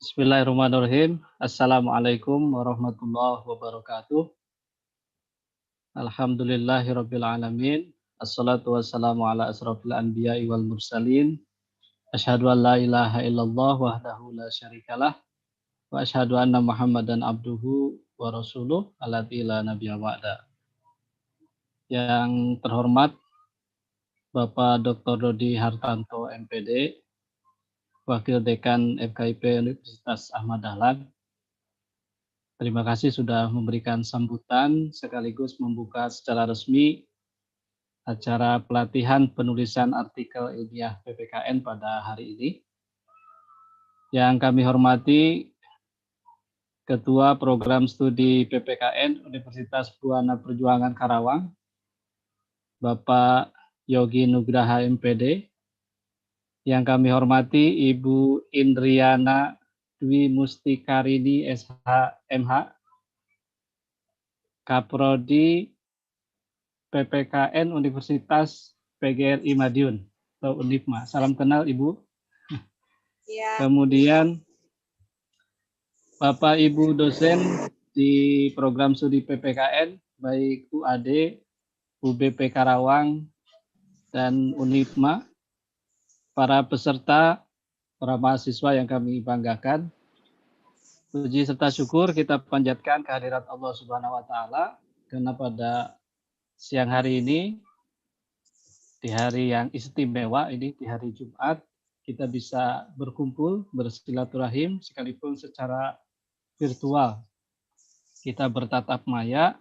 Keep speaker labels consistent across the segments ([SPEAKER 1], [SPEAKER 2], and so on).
[SPEAKER 1] Bismillahirrahmanirrahim. Assalamualaikum warahmatullahi wabarakatuh. Alhamdulillahirabbil alamin. Assalatu wassalamu ala asrofil anbiya'i wal mursalin. Asyhadu an la ilaha illallah wahdahu la syarikalah wa asyhadu anna Muhammadan abduhu wa rasuluh allati la nabiyya ba'da. Yang terhormat Bapak Dr. Dodi Hartanto MPD, Wakil Dekan FKIP Universitas Ahmad Dahlan. Terima kasih sudah memberikan sambutan sekaligus membuka secara resmi acara pelatihan penulisan artikel ilmiah PPKN pada hari ini. Yang kami hormati Ketua Program Studi PPKN Universitas Buana Perjuangan Karawang, Bapak Yogi Nugraha MPD. Yang kami hormati Ibu Indriana Dwi Mustikarini SH MH, Kaprodi PPKN Universitas PGRI Madiun atau Undipma. Salam kenal Ibu. Ya. Kemudian Bapak Ibu dosen di program studi PPKN baik UAD, UBP Karawang, dan Undipma, para peserta, para mahasiswa yang kami banggakan. Puji serta syukur kita panjatkan kehadirat Allah Subhanahu wa taala karena pada siang hari ini, di hari yang istimewa ini, di hari Jumat, kita bisa berkumpul, bersilaturahim, sekalipun secara virtual. Kita bertatap maya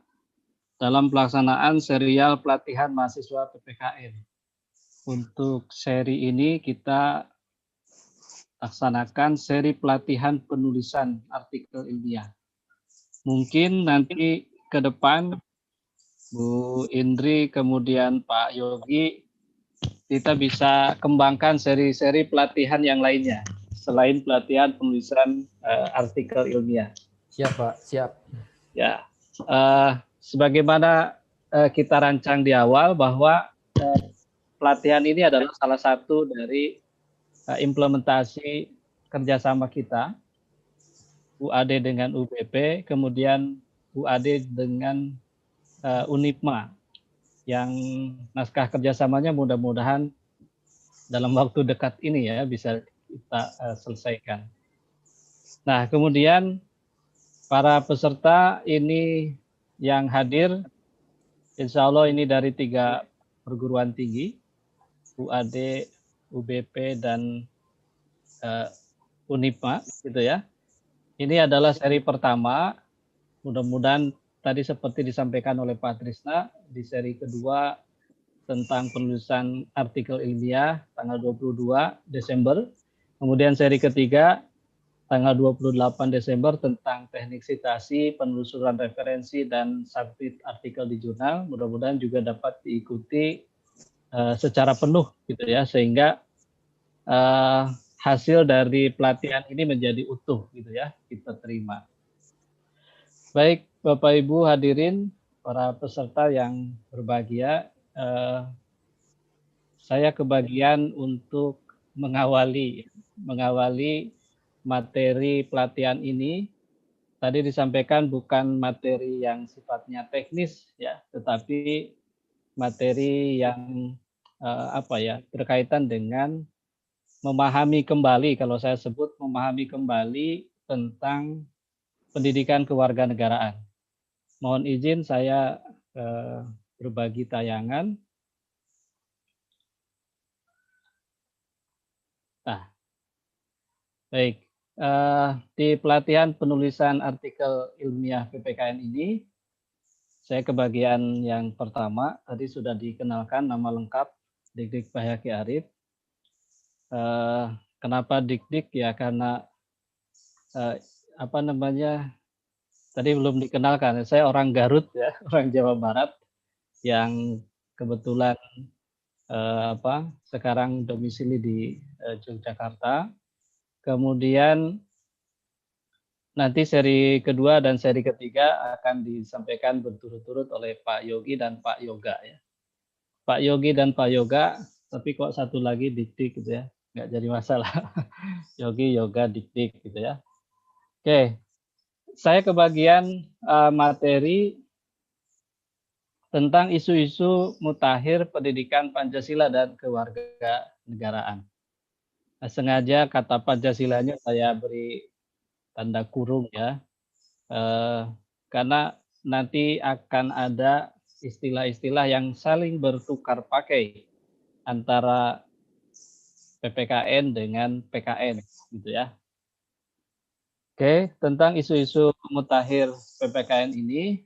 [SPEAKER 1] dalam pelaksanaan serial pelatihan mahasiswa PPKN. Untuk seri ini kita laksanakan seri pelatihan penulisan artikel ilmiah. Mungkin nanti ke depan Bu Indri, kemudian Pak Yogi, kita bisa kembangkan seri-seri pelatihan yang lainnya selain pelatihan penulisan artikel ilmiah.
[SPEAKER 2] Siap Pak, siap.
[SPEAKER 1] Ya, sebagaimana kita rancang di awal bahwa pelatihan ini adalah salah satu dari implementasi kerjasama kita, UAD dengan UBP, kemudian UAD dengan Undipma, yang naskah kerjasamanya mudah-mudahan dalam waktu dekat ini ya bisa kita selesaikan. Nah, kemudian para peserta ini yang hadir, insya Allah ini dari 3 perguruan tinggi, UAD, UBP, dan Undipma, gitu ya. Ini adalah seri pertama, mudah-mudahan tadi seperti disampaikan oleh Pak Trisna, di seri kedua tentang penulisan artikel ilmiah tanggal 22 Desember. Kemudian seri ketiga tanggal 28 Desember tentang teknik sitasi, penelusuran referensi, dan submit artikel di jurnal. Mudah-mudahan juga dapat diikuti secara penuh gitu ya, sehingga hasil dari pelatihan ini menjadi utuh gitu ya, kita terima. Baik Bapak Ibu hadirin, para peserta yang berbahagia, saya kebagian untuk mengawali materi pelatihan ini. Tadi disampaikan bukan materi yang sifatnya teknis ya, tetapi materi yang berkaitan dengan memahami kembali, kalau saya sebut memahami kembali tentang pendidikan kewarganegaraan. Mohon izin saya berbagi tayangan. Nah, baik. Di pelatihan penulisan artikel ilmiah PPKN ini, saya kebagian yang pertama, tadi sudah dikenalkan nama lengkap, Dik-Dik Bahyaki Arif. Kenapa Dik-Dik? Ya karena tadi belum dikenalkan, saya orang Garut ya, orang Jawa Barat, yang kebetulan sekarang domisili di Yogyakarta. Kemudian nanti seri kedua dan seri ketiga akan disampaikan berturut-turut oleh Pak Yogi dan Pak Yoga ya. Pak Yogi dan Pak Yoga, tapi kok satu lagi Dik-Dik gitu ya, nggak jadi masalah. Yogi, Yoga, Dik-Dik gitu ya. Oke, saya kebagian materi tentang isu-isu mutakhir pendidikan Pancasila dan kewarganegaraan. Nah, sengaja kata Pancasilanya saya beri tanda kurung ya, eh, karena nanti akan ada istilah-istilah yang saling bertukar pakai antara PPKN dengan PKN, gitu ya. Oke, tentang isu-isu mutakhir PPKN ini,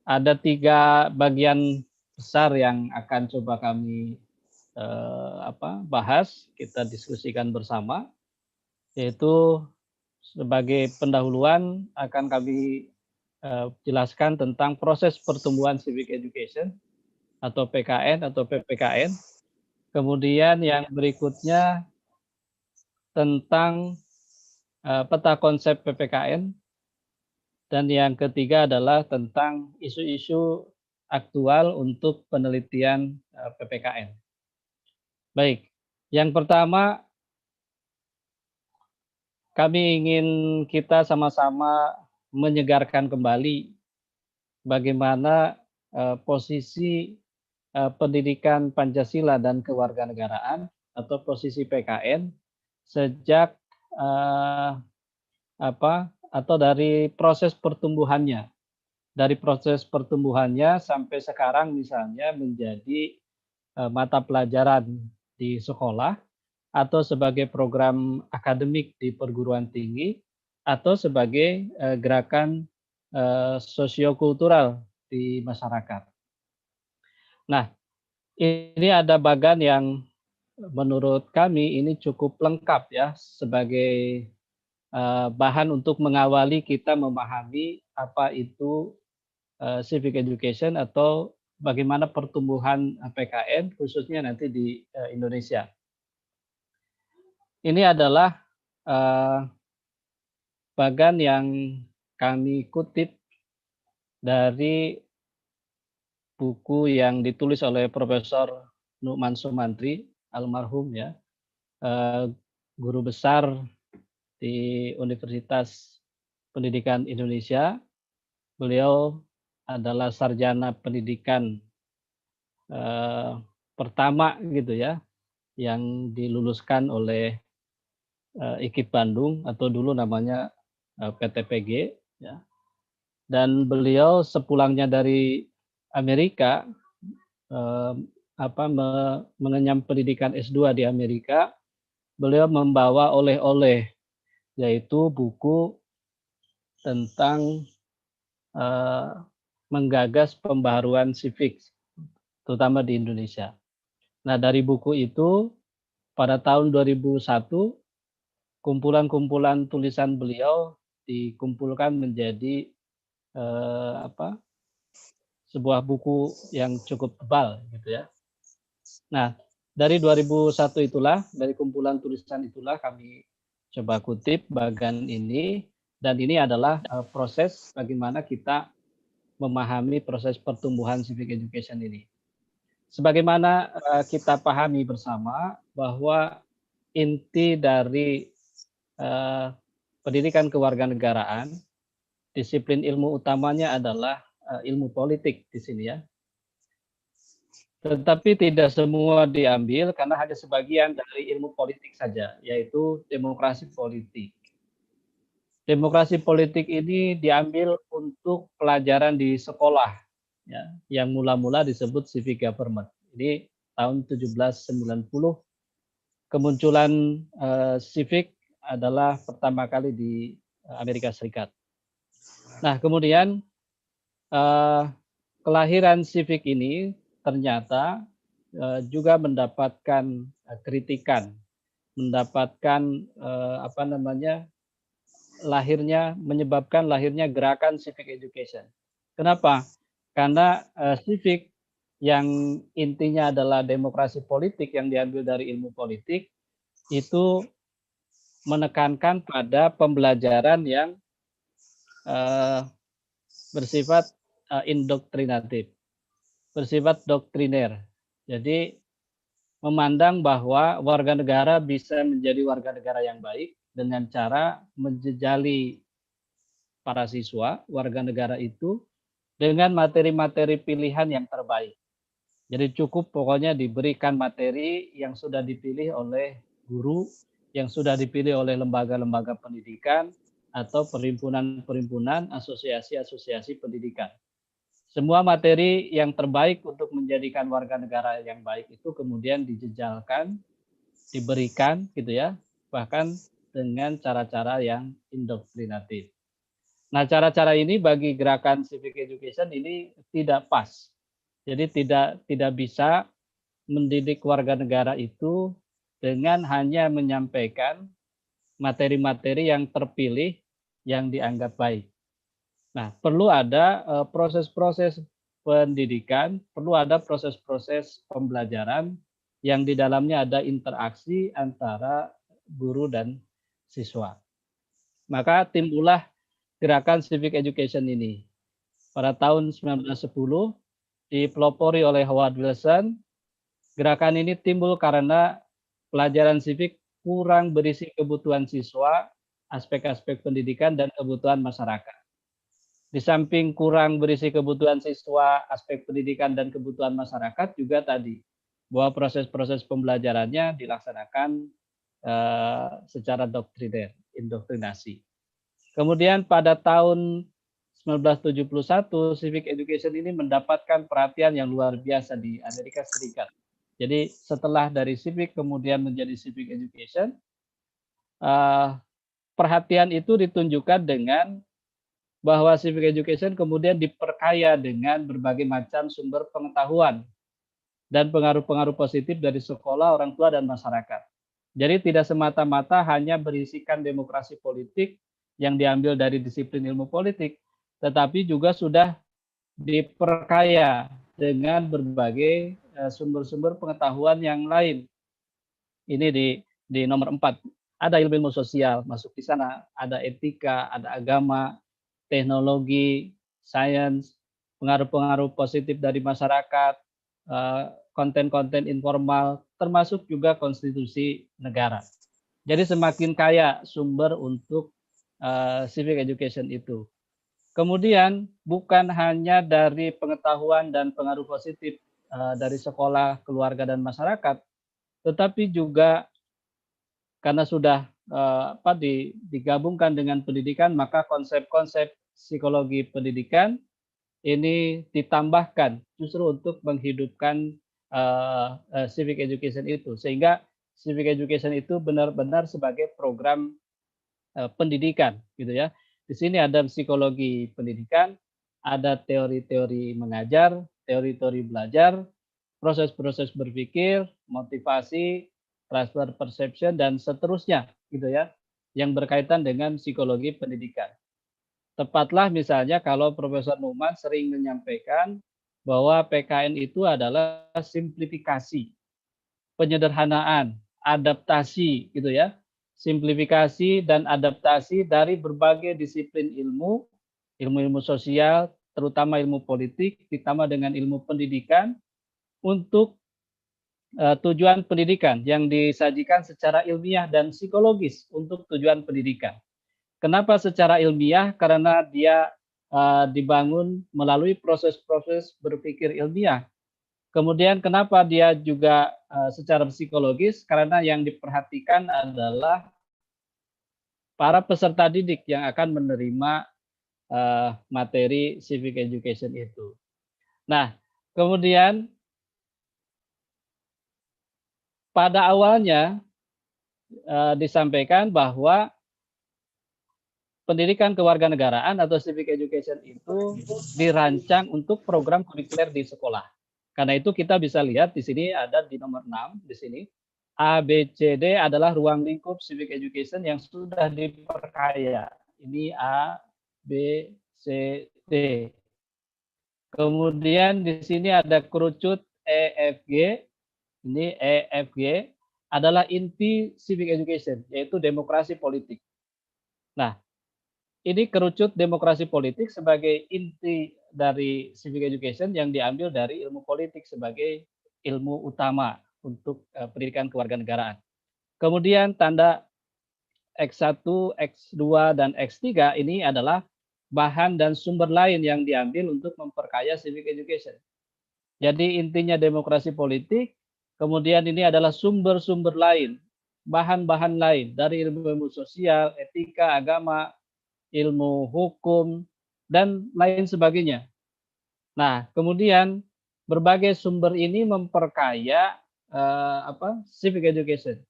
[SPEAKER 1] ada 3 bagian besar yang akan coba kami bahas, kita diskusikan bersama, yaitu sebagai pendahuluan akan kami jelaskan tentang proses pertumbuhan civic education atau PKN atau PPKN. Kemudian yang berikutnya tentang peta konsep PPKN, dan yang ketiga adalah tentang isu-isu aktual untuk penelitian PPKN. Baik, yang pertama kami ingin kita sama-sama menyegarkan kembali bagaimana posisi pendidikan Pancasila dan kewarganegaraan atau posisi PKN sejak atau dari proses pertumbuhannya. Dari proses pertumbuhannya sampai sekarang misalnya menjadi mata pelajaran di sekolah atau sebagai program akademik di perguruan tinggi atau sebagai gerakan sosiokultural di masyarakat. Nah, ini ada bagan yang menurut kami ini cukup lengkap ya sebagai bahan untuk mengawali kita memahami apa itu civic education atau bagaimana pertumbuhan PKN khususnya nanti di Indonesia. Ini adalah bagan yang kami kutip dari buku yang ditulis oleh Profesor Nu'man Sumantri, almarhum ya, guru besar di Universitas Pendidikan Indonesia. Beliau adalah sarjana pendidikan pertama gitu ya, yang diluluskan oleh IKIP Bandung atau dulu namanya PTPG ya. Dan beliau sepulangnya dari Amerika mengenyam pendidikan S2 di Amerika, beliau membawa oleh-oleh yaitu buku tentang menggagas pembaharuan civic terutama di Indonesia. Nah, dari buku itu pada tahun 2001 kumpulan-kumpulan tulisan beliau dikumpulkan menjadi sebuah buku yang cukup tebal gitu ya. Nah, dari 2001 itulah, dari kumpulan tulisan itulah kami coba kutip bagan ini, dan ini adalah proses bagaimana kita memahami proses pertumbuhan civic education ini. Sebagaimana kita pahami bersama bahwa inti dari pendidikan kewarganegaraan, disiplin ilmu utamanya adalah ilmu politik di sini ya. Tetapi tidak semua diambil karena hanya sebagian dari ilmu politik saja, yaitu demokrasi politik. Demokrasi politik ini diambil untuk pelajaran di sekolah, ya, yang mula-mula disebut civic government. Ini tahun 1790 kemunculan civic adalah pertama kali di Amerika Serikat. Nah, kemudian kelahiran civic ini ternyata juga mendapatkan kritikan, mendapatkan menyebabkan lahirnya gerakan civic education. Kenapa? Karena civic yang intinya adalah demokrasi politik yang diambil dari ilmu politik itu menekankan pada pembelajaran yang bersifat indoktrinatif, bersifat doktriner. Jadi memandang bahwa warga negara bisa menjadi warga negara yang baik dengan cara menjejali para siswa, warga negara itu dengan materi-materi pilihan yang terbaik. Jadi cukup pokoknya diberikan materi yang sudah dipilih oleh guru, yang sudah dipilih oleh lembaga-lembaga pendidikan, atau perhimpunan-perhimpunan, asosiasi-asosiasi pendidikan. Semua materi yang terbaik untuk menjadikan warga negara yang baik itu kemudian dijejalkan, diberikan gitu ya, bahkan dengan cara-cara yang indoktrinatif. Nah, cara-cara ini bagi gerakan civic education ini tidak pas. Jadi tidak bisa mendidik warga negara itu dengan hanya menyampaikan materi-materi yang terpilih yang dianggap baik. Nah, perlu ada proses-proses pendidikan, perlu ada proses-proses pembelajaran yang di dalamnya ada interaksi antara guru dan siswa. Maka timbullah gerakan civic education ini. Pada tahun 1910 dipelopori oleh Howard Wilson. Gerakan ini timbul karena pelajaran civic kurang berisi kebutuhan siswa, aspek-aspek pendidikan, dan kebutuhan masyarakat. Di samping kurang berisi kebutuhan siswa, aspek pendidikan, dan kebutuhan masyarakat, juga tadi bahwa proses-proses pembelajarannya dilaksanakan secara doktriner, indoktrinasi. Kemudian pada tahun 1971, civic education ini mendapatkan perhatian yang luar biasa di Amerika Serikat. Jadi setelah dari civic kemudian menjadi civic education, perhatian itu ditunjukkan dengan bahwa civic education kemudian diperkaya dengan berbagai macam sumber pengetahuan dan pengaruh-pengaruh positif dari sekolah, orang tua, dan masyarakat. Jadi tidak semata-mata hanya berisikan demokrasi politik yang diambil dari disiplin ilmu politik, tetapi juga sudah diperkaya dengan berbagai sumber-sumber pengetahuan yang lain. Ini di nomor 4. Ada ilmu sosial masuk di sana, ada etika, ada agama, teknologi, sains, pengaruh-pengaruh positif dari masyarakat, konten-konten informal, termasuk juga konstitusi negara. Jadi semakin kaya sumber untuk civic education itu. Kemudian bukan hanya dari pengetahuan dan pengaruh positif dari sekolah, keluarga, dan masyarakat, tetapi juga karena sudah digabungkan dengan pendidikan, maka konsep-konsep psikologi pendidikan ini ditambahkan justru untuk menghidupkan civic education itu, sehingga civic education itu benar-benar sebagai program pendidikan, gitu ya. Di sini ada psikologi pendidikan, ada teori-teori mengajar, teori-teori belajar, proses-proses berpikir, motivasi, transfer perception, dan seterusnya, gitu ya, yang berkaitan dengan psikologi pendidikan. Tepatlah misalnya kalau Profesor Numan sering menyampaikan bahwa PKN itu adalah simplifikasi, penyederhanaan, adaptasi, gitu ya. Simplifikasi dan adaptasi dari berbagai disiplin ilmu, ilmu-ilmu sosial, terutama ilmu politik, ditambah dengan ilmu pendidikan untuk tujuan pendidikan yang disajikan secara ilmiah dan psikologis untuk tujuan pendidikan. Kenapa secara ilmiah? Karena dia dibangun melalui proses-proses berpikir ilmiah. Kemudian kenapa dia juga secara psikologis? Karena yang diperhatikan adalah para peserta didik yang akan menerima materi civic education itu. Nah, kemudian pada awalnya disampaikan bahwa pendidikan kewarganegaraan atau civic education itu dirancang untuk program kurikuler di sekolah. Karena itu kita bisa lihat di sini ada di nomor 6 di sini. A, B, C, D adalah ruang lingkup civic education yang sudah diperkaya. Ini A, B, C, D. Kemudian di sini ada kerucut E, F, G. Ini E, F, G adalah inti civic education, yaitu demokrasi politik. Nah, ini kerucut demokrasi politik sebagai inti dari civic education yang diambil dari ilmu politik sebagai ilmu utama untuk pendidikan kewarganegaraan. Kemudian tanda X1, X2, dan X3 ini adalah bahan dan sumber lain yang diambil untuk memperkaya civic education. Jadi intinya demokrasi politik, kemudian ini adalah sumber-sumber lain, bahan-bahan lain dari ilmu-ilmu sosial, etika, agama, ilmu hukum, dan lain sebagainya. Nah, kemudian berbagai sumber ini memperkaya civic education.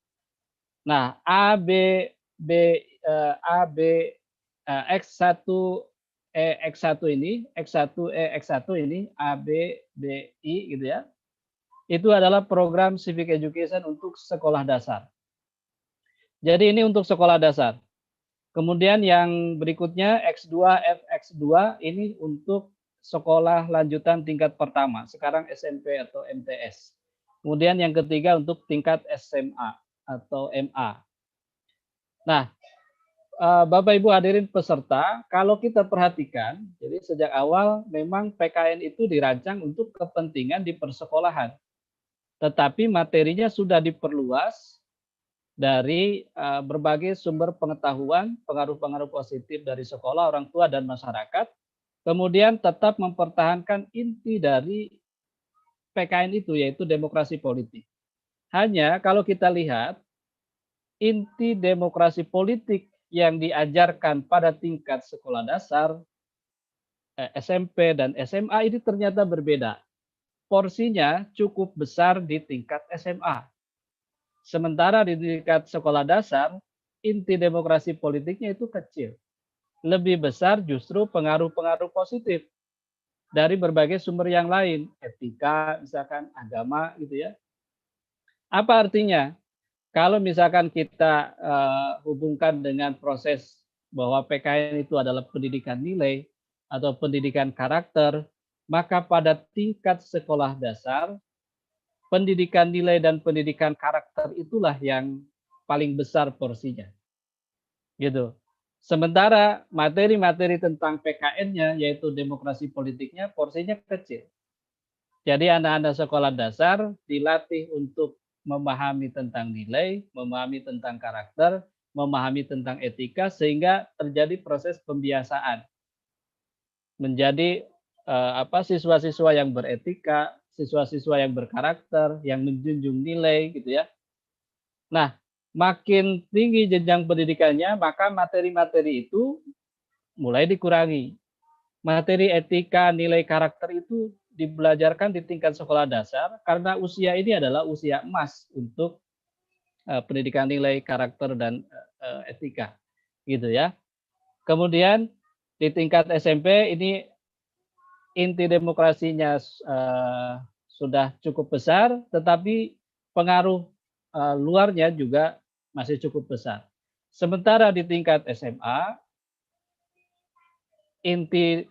[SPEAKER 1] Nah, B, X1, X1 ini, X1 ini, A, B, I gitu ya. Itu adalah program civic education untuk sekolah dasar. Jadi ini untuk sekolah dasar. Kemudian yang berikutnya X2, FX2 ini untuk sekolah lanjutan tingkat pertama, sekarang SMP atau MTS. Kemudian yang ketiga untuk tingkat SMA atau MA. Nah, Bapak Ibu hadirin peserta, kalau kita perhatikan, jadi sejak awal memang PKN itu dirancang untuk kepentingan di persekolahan. Tetapi materinya sudah diperluas dari berbagai sumber pengetahuan, pengaruh-pengaruh positif dari sekolah, orang tua, dan masyarakat, kemudian tetap mempertahankan inti dari PKN itu, yaitu demokrasi politik. Hanya kalau kita lihat, inti demokrasi politik yang diajarkan pada tingkat sekolah dasar, SMP, dan SMA ini ternyata berbeda. Porsinya cukup besar di tingkat SMA. Sementara di tingkat sekolah dasar, inti demokrasi politiknya itu kecil. Lebih besar justru pengaruh-pengaruh positif dari berbagai sumber yang lain, etika, misalkan agama gitu ya. Apa artinya? Kalau misalkan kita hubungkan dengan proses bahwa PKN itu adalah pendidikan nilai atau pendidikan karakter, maka pada tingkat sekolah dasar, pendidikan nilai dan pendidikan karakter itulah yang paling besar porsinya. Gitu. Sementara materi-materi tentang PKN-nya, yaitu demokrasi politiknya, porsinya kecil. Jadi anak-anak sekolah dasar dilatih untuk memahami tentang nilai, memahami tentang karakter, memahami tentang etika, sehingga terjadi proses pembiasaan. Menjadi siswa-siswa yang beretika, siswa-siswa yang berkarakter, yang menjunjung nilai gitu ya. Nah, makin tinggi jenjang pendidikannya, maka materi-materi itu mulai dikurangi. Materi etika, nilai karakter itu dibelajarkan di tingkat sekolah dasar karena usia ini adalah usia emas untuk pendidikan nilai karakter dan etika gitu ya. Kemudian di tingkat SMP ini inti demokrasinya sudah cukup besar, tetapi pengaruh luarnya juga masih cukup besar. Sementara di tingkat SMA inti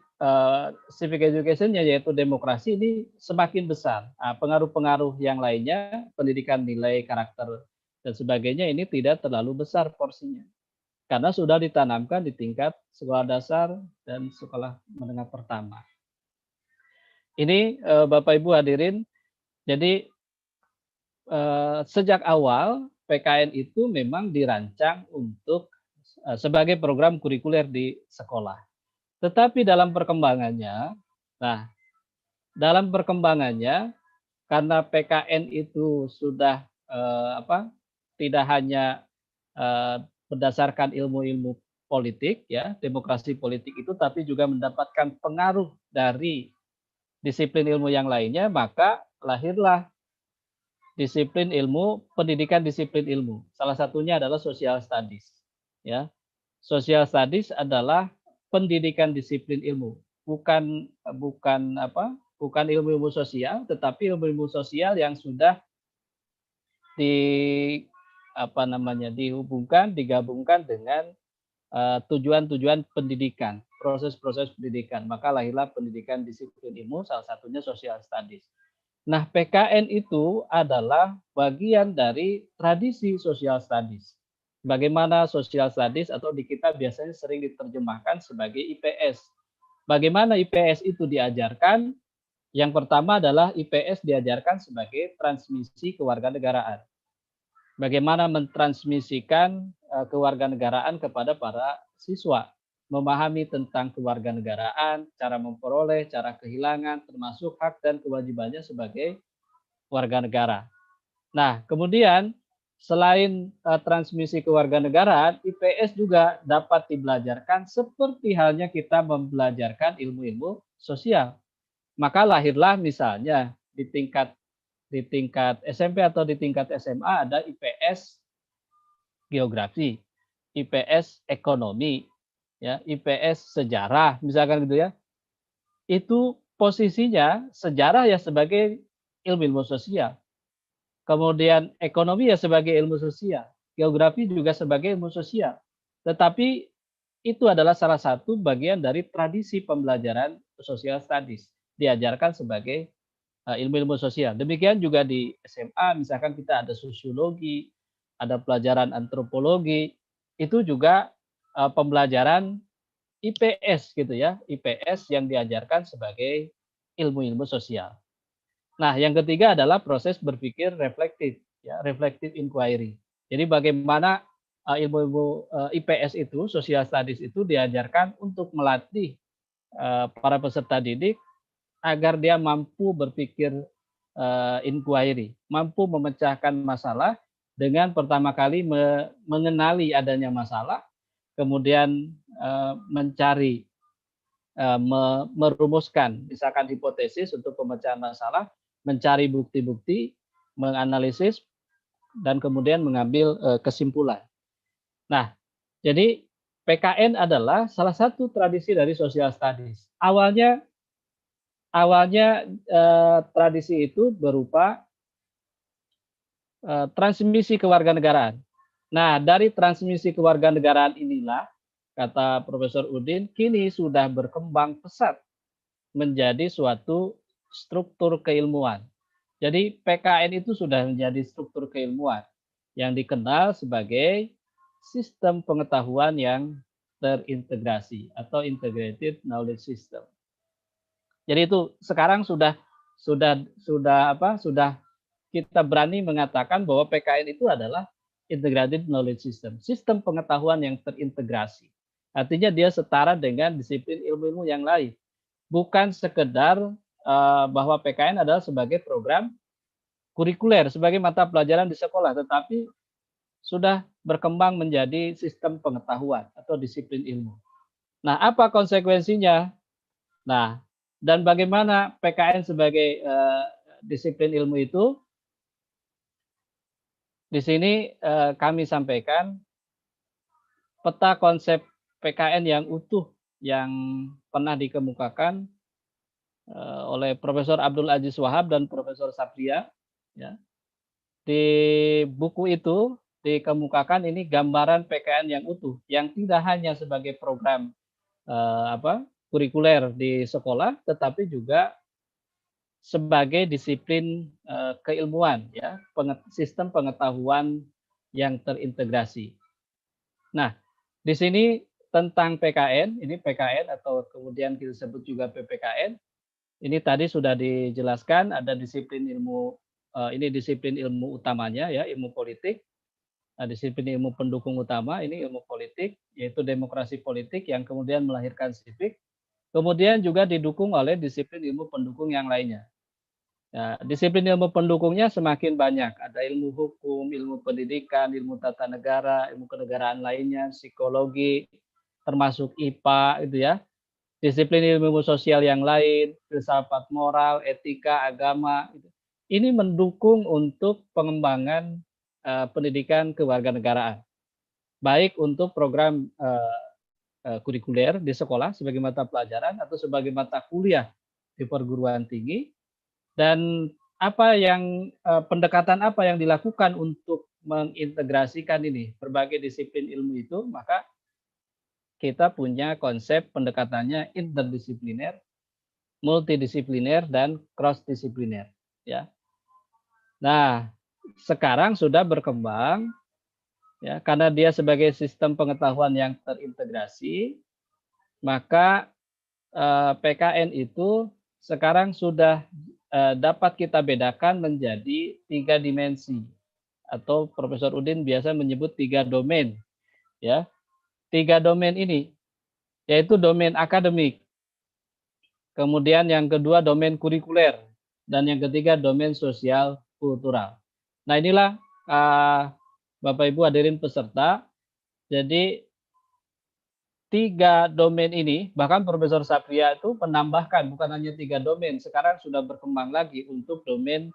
[SPEAKER 1] civic education-nya yaitu demokrasi ini semakin besar. Pengaruh-pengaruh yang lainnya, pendidikan nilai, karakter, dan sebagainya ini tidak terlalu besar porsinya. Karena sudah ditanamkan di tingkat sekolah dasar dan sekolah menengah pertama. Ini Bapak Ibu hadirin, jadi sejak awal PKN itu memang dirancang untuk sebagai program kurikuler di sekolah. Tetapi dalam perkembangannya, karena PKN itu sudah tidak hanya berdasarkan ilmu-ilmu politik ya, demokrasi politik itu, tapi juga mendapatkan pengaruh dari disiplin ilmu yang lainnya, maka lahirlah disiplin ilmu, pendidikan disiplin ilmu. Salah satunya adalah social studies. Ya, social studies adalah pendidikan disiplin ilmu, bukan ilmu-ilmu sosial, tetapi ilmu-ilmu sosial yang sudah digabungkan dengan tujuan-tujuan pendidikan, proses-proses pendidikan. Maka lahirlah pendidikan disiplin ilmu, salah satunya social studies. Nah, PKN itu adalah bagian dari tradisi social studies. Bagaimana social studies atau di kita biasanya sering diterjemahkan sebagai IPS. Bagaimana IPS itu diajarkan? Yang pertama adalah IPS diajarkan sebagai transmisi kewarganegaraan. bagaimana mentransmisikan kewarganegaraan kepada para siswa, memahami tentang kewarganegaraan, cara memperoleh, cara kehilangan, termasuk hak dan kewajibannya sebagai warga negara. Nah, kemudian selain transmisi kewarganegaraan, IPS juga dapat dibelajarkan seperti halnya kita membelajarkan ilmu-ilmu sosial. Maka lahirlah misalnya di tingkat SMP atau di tingkat SMA ada IPS geografi, IPS ekonomi, ya, IPS sejarah, misalkan gitu ya. Itu posisinya sejarah ya sebagai ilmu sosial. Kemudian ekonomi ya sebagai ilmu sosial, geografi juga sebagai ilmu sosial. Tetapi itu adalah salah satu bagian dari tradisi pembelajaran social studies, diajarkan sebagai ilmu-ilmu sosial. Demikian juga di SMA, misalkan kita ada sosiologi, ada pelajaran antropologi, itu juga pembelajaran IPS gitu ya, IPS yang diajarkan sebagai ilmu-ilmu sosial. Nah, yang ketiga adalah proses berpikir reflektif, ya, reflective inquiry. Jadi bagaimana ilmu-ilmu IPS itu, social studies itu diajarkan untuk melatih para peserta didik agar dia mampu berpikir inquiry, mampu memecahkan masalah dengan pertama kali mengenali adanya masalah, kemudian mencari merumuskan misalkan hipotesis untuk pemecahan masalah, mencari bukti-bukti, menganalisis dan kemudian mengambil kesimpulan. Nah, jadi PKN adalah salah satu tradisi dari social studies. Awalnya tradisi itu berupa transmisi kewarganegaraan. Nah, dari transmisi kewarganegaraan inilah, kata Profesor Udin, kini sudah berkembang pesat menjadi suatu struktur keilmuan. Jadi PKN itu sudah menjadi struktur keilmuan yang dikenal sebagai sistem pengetahuan yang terintegrasi atau integrated knowledge system. Jadi itu sekarang sudah kita berani mengatakan bahwa PKN itu adalah integrated knowledge system, sistem pengetahuan yang terintegrasi. Artinya dia setara dengan disiplin ilmu-ilmu yang lain. Bukan sekedar bahwa PKN adalah sebagai program kurikuler, sebagai mata pelajaran di sekolah, tetapi sudah berkembang menjadi sistem pengetahuan atau disiplin ilmu. Nah, apa konsekuensinya? Nah, dan bagaimana PKN sebagai disiplin ilmu itu? Di sini kami sampaikan peta konsep PKN yang utuh yang pernah dikemukakan oleh Profesor Abdul Aziz Wahab dan Profesor Sapria. Ya. Di buku itu dikemukakan ini gambaran PKN yang utuh, yang tidak hanya sebagai program kurikuler di sekolah, tetapi juga sebagai disiplin keilmuan, ya, sistem pengetahuan yang terintegrasi. Nah, di sini tentang PKN, ini PKN atau kemudian kita sebut juga PPKN. Ini tadi sudah dijelaskan ada disiplin ilmu, ini disiplin ilmu utamanya ya, ilmu politik. Disiplin ilmu pendukung utama ini ilmu politik, yaitu demokrasi politik yang kemudian melahirkan sipik. Kemudian juga didukung oleh disiplin ilmu pendukung yang lainnya. Ya, disiplin ilmu pendukungnya semakin banyak. Ada ilmu hukum, ilmu pendidikan, ilmu tata negara, ilmu kenegaraan lainnya, psikologi, termasuk IPA, itu ya. Disiplin ilmu sosial yang lain, filsafat moral, etika, agama. Ini mendukung untuk pengembangan pendidikan kewarganegaraan. Baik untuk program kurikuler di sekolah sebagai mata pelajaran atau sebagai mata kuliah di perguruan tinggi. Dan pendekatan apa yang dilakukan untuk mengintegrasikan ini berbagai disiplin ilmu itu, maka kita punya konsep pendekatannya interdisipliner, multidisipliner, dan cross-disipliner. Ya. Nah, sekarang sudah berkembang, ya, karena dia sebagai sistem pengetahuan yang terintegrasi, maka PKN itu sekarang sudah dapat kita bedakan menjadi 3 dimensi atau Profesor Udin biasa menyebut 3 domain, ya. 3 domain ini yaitu domain akademik, kemudian yang kedua domain kurikuler, dan yang ketiga domain sosial kultural. Nah, inilah Bapak Ibu hadirin peserta. Jadi 3 domain ini, bahkan Profesor Sapria itu menambahkan bukan hanya 3 domain, sekarang sudah berkembang lagi untuk domain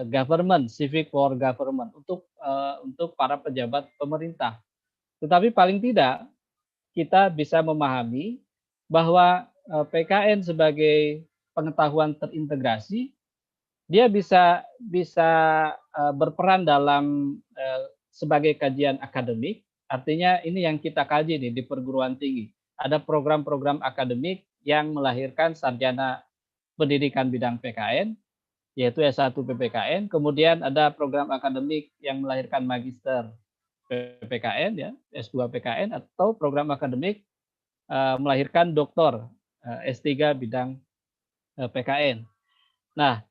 [SPEAKER 1] government, civic for government, untuk para pejabat pemerintah. Tetapi paling tidak kita bisa memahami bahwa PKN sebagai pengetahuan terintegrasi, dia bisa berperan dalam sebagai kajian akademik. Artinya ini yang kita kaji nih di perguruan tinggi. Ada program-program akademik yang melahirkan sarjana pendidikan bidang PKN, yaitu S1 PPKN. Kemudian ada program akademik yang melahirkan magister PPKN, ya, S2 PKN, atau program akademik melahirkan doktor S3 bidang PKN. Nah,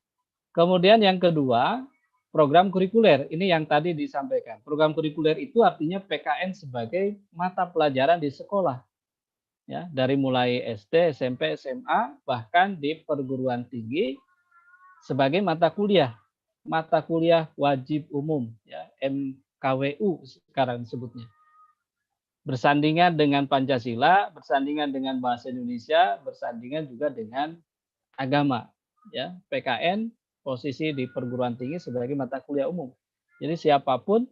[SPEAKER 1] kemudian yang kedua, program kurikuler. Ini yang tadi disampaikan. Program kurikuler itu artinya PKN sebagai mata pelajaran di sekolah. Ya, dari mulai SD, SMP, SMA, bahkan di perguruan tinggi sebagai mata kuliah wajib umum, ya, MKWU sekarang disebutnya. Bersandingan dengan Pancasila, bersandingan dengan bahasa Indonesia, bersandingan juga dengan agama, ya. PKN posisi di perguruan tinggi sebagai mata kuliah umum. Jadi siapapun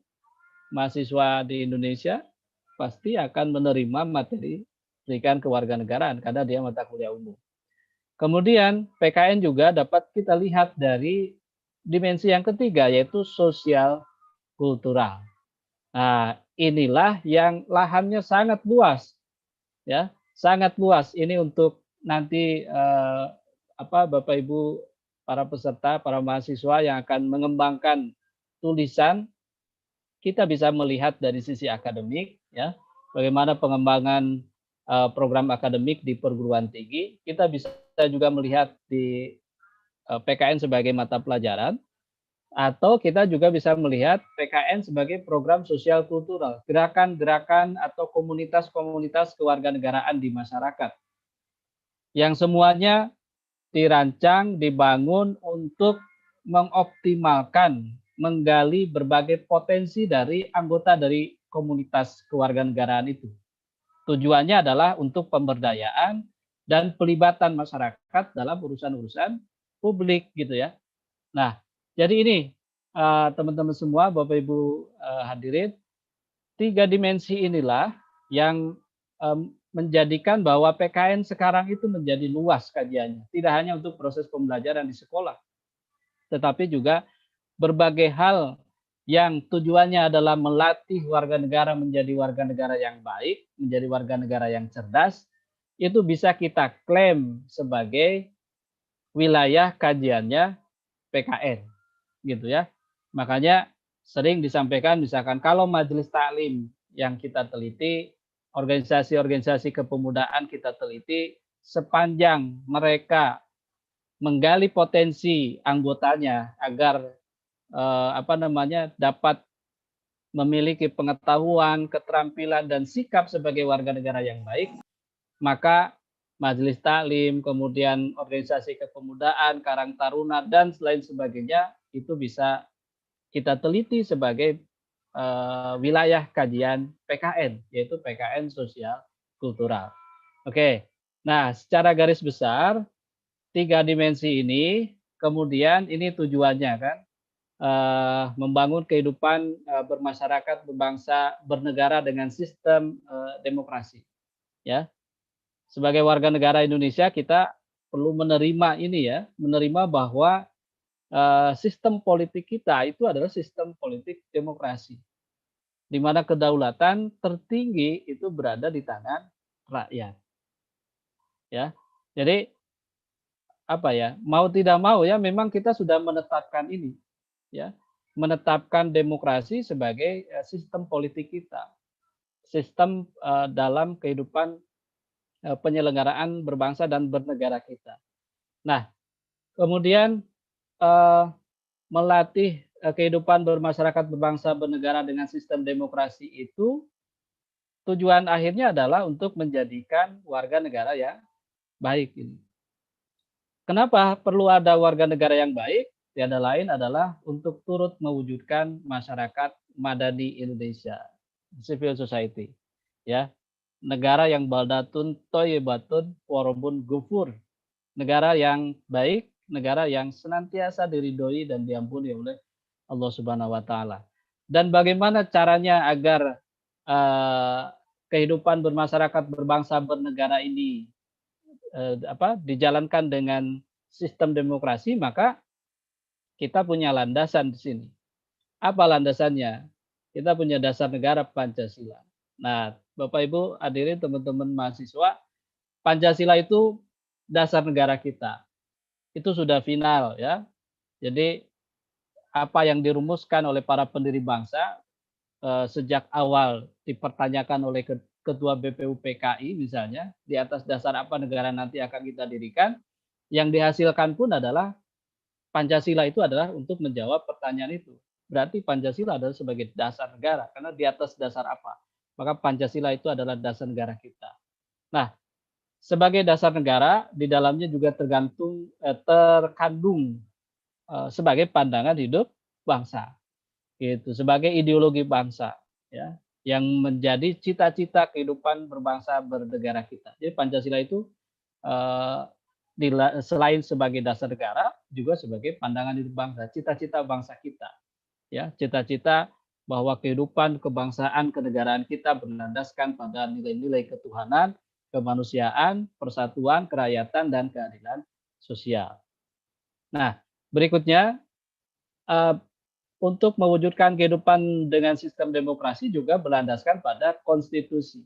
[SPEAKER 1] mahasiswa di Indonesia pasti akan menerima materi pendidikan kewarganegaraan karena dia mata kuliah umum. Kemudian PKN juga dapat kita lihat dari dimensi yang ketiga, yaitu sosial kultural. Nah, inilah yang lahannya sangat luas, ya, sangat luas. Ini untuk nanti Bapak Ibu para peserta, para mahasiswa yang akan mengembangkan tulisan, kita bisa melihat dari sisi akademik, ya, bagaimana pengembangan program akademik di perguruan tinggi. Kita bisa juga melihat di PKN sebagai mata pelajaran, atau kita juga bisa melihat PKN sebagai program sosial kultural, gerakan-gerakan atau komunitas-komunitas kewarganegaraan di masyarakat, yang semuanya dirancang, dibangun untuk mengoptimalkan, menggali berbagai potensi dari anggota dari komunitas kewarganegaraan itu. Tujuannya adalah untuk pemberdayaan dan pelibatan masyarakat dalam urusan-urusan publik, gitu ya. Nah, jadi ini teman-teman semua, Bapak Ibu hadirin, 3 dimensi inilah yang menjadikan bahwa PKN sekarang itu menjadi luas kajiannya. Tidak hanya untuk proses pembelajaran di sekolah, tetapi juga berbagai hal yang tujuannya adalah melatih warga negara menjadi warga negara yang baik, menjadi warga negara yang cerdas, itu bisa kita klaim sebagai wilayah kajiannya PKN, gitu ya. Makanya sering disampaikan misalkan kalau majelis taklim yang kita teliti, organisasi-organisasi kepemudaan kita teliti, sepanjang mereka menggali potensi anggotanya agar dapat memiliki pengetahuan, keterampilan, dan sikap sebagai warga negara yang baik, maka majelis taklim, kemudian organisasi kepemudaan, Karang Taruna, dan lain sebagainya itu bisa kita teliti sebagai wilayah kajian PKN, yaitu PKN sosial kultural. Oke, nah secara garis besar 3 dimensi ini, kemudian ini tujuannya kan membangun kehidupan bermasyarakat, berbangsa, bernegara dengan sistem demokrasi. Ya, sebagai warga negara Indonesia kita perlu menerima ini, ya, menerima bahwa sistem politik kita itu adalah sistem politik demokrasi, di mana kedaulatan tertinggi itu berada di tangan rakyat. Ya, jadi mau tidak mau ya memang kita sudah menetapkan ini, ya, menetapkan demokrasi sebagai sistem politik kita, sistem dalam kehidupan penyelenggaraan berbangsa dan bernegara kita. Nah, kemudian melatih kehidupan bermasyarakat, berbangsa, bernegara dengan sistem demokrasi itu tujuan akhirnya adalah untuk menjadikan warga negara yang baik ini. Kenapa perlu ada warga negara yang baik? Tiada lain adalah untuk turut mewujudkan masyarakat madani Indonesia, civil society, ya. Negara yang baldatun thayyibatun warabun ghafur. Negara yang baik, negara yang senantiasa diridhoi dan diampuni oleh Allah Subhanahu wa taala. Dan bagaimana caranya agar eh, kehidupan bermasyarakat, berbangsa, bernegara ini dijalankan dengan sistem demokrasi, maka kita punya landasan di sini. Apa landasannya? Kita punya dasar negara Pancasila. Nah, Bapak Ibu hadirin teman-teman mahasiswa, Pancasila itu dasar negara kita. Itu sudah final ya. Jadi apa yang dirumuskan oleh para pendiri bangsa sejak awal dipertanyakan oleh Ketua BPUPKI misalnya, di atas dasar apa negara nanti akan kita dirikan, yang dihasilkan pun adalah Pancasila itu adalah untuk menjawab pertanyaan itu. Berarti Pancasila adalah sebagai dasar negara, karena di atas dasar apa? Maka Pancasila itu adalah dasar negara kita. Nah, sebagai dasar negara, di dalamnya juga terkandung sebagai pandangan hidup bangsa, gitu, sebagai ideologi bangsa, ya, yang menjadi cita-cita kehidupan berbangsa bernegara kita. Jadi Pancasila itu eh, selain sebagai dasar negara juga sebagai pandangan hidup bangsa, cita-cita bangsa kita, ya, cita-cita bahwa kehidupan kebangsaan kenegaraan kita berlandaskan pada nilai-nilai ketuhanan, kemanusiaan, persatuan, kerakyatan, dan keadilan sosial. Nah, berikutnya untuk mewujudkan kehidupan dengan sistem demokrasi juga berlandaskan pada konstitusi.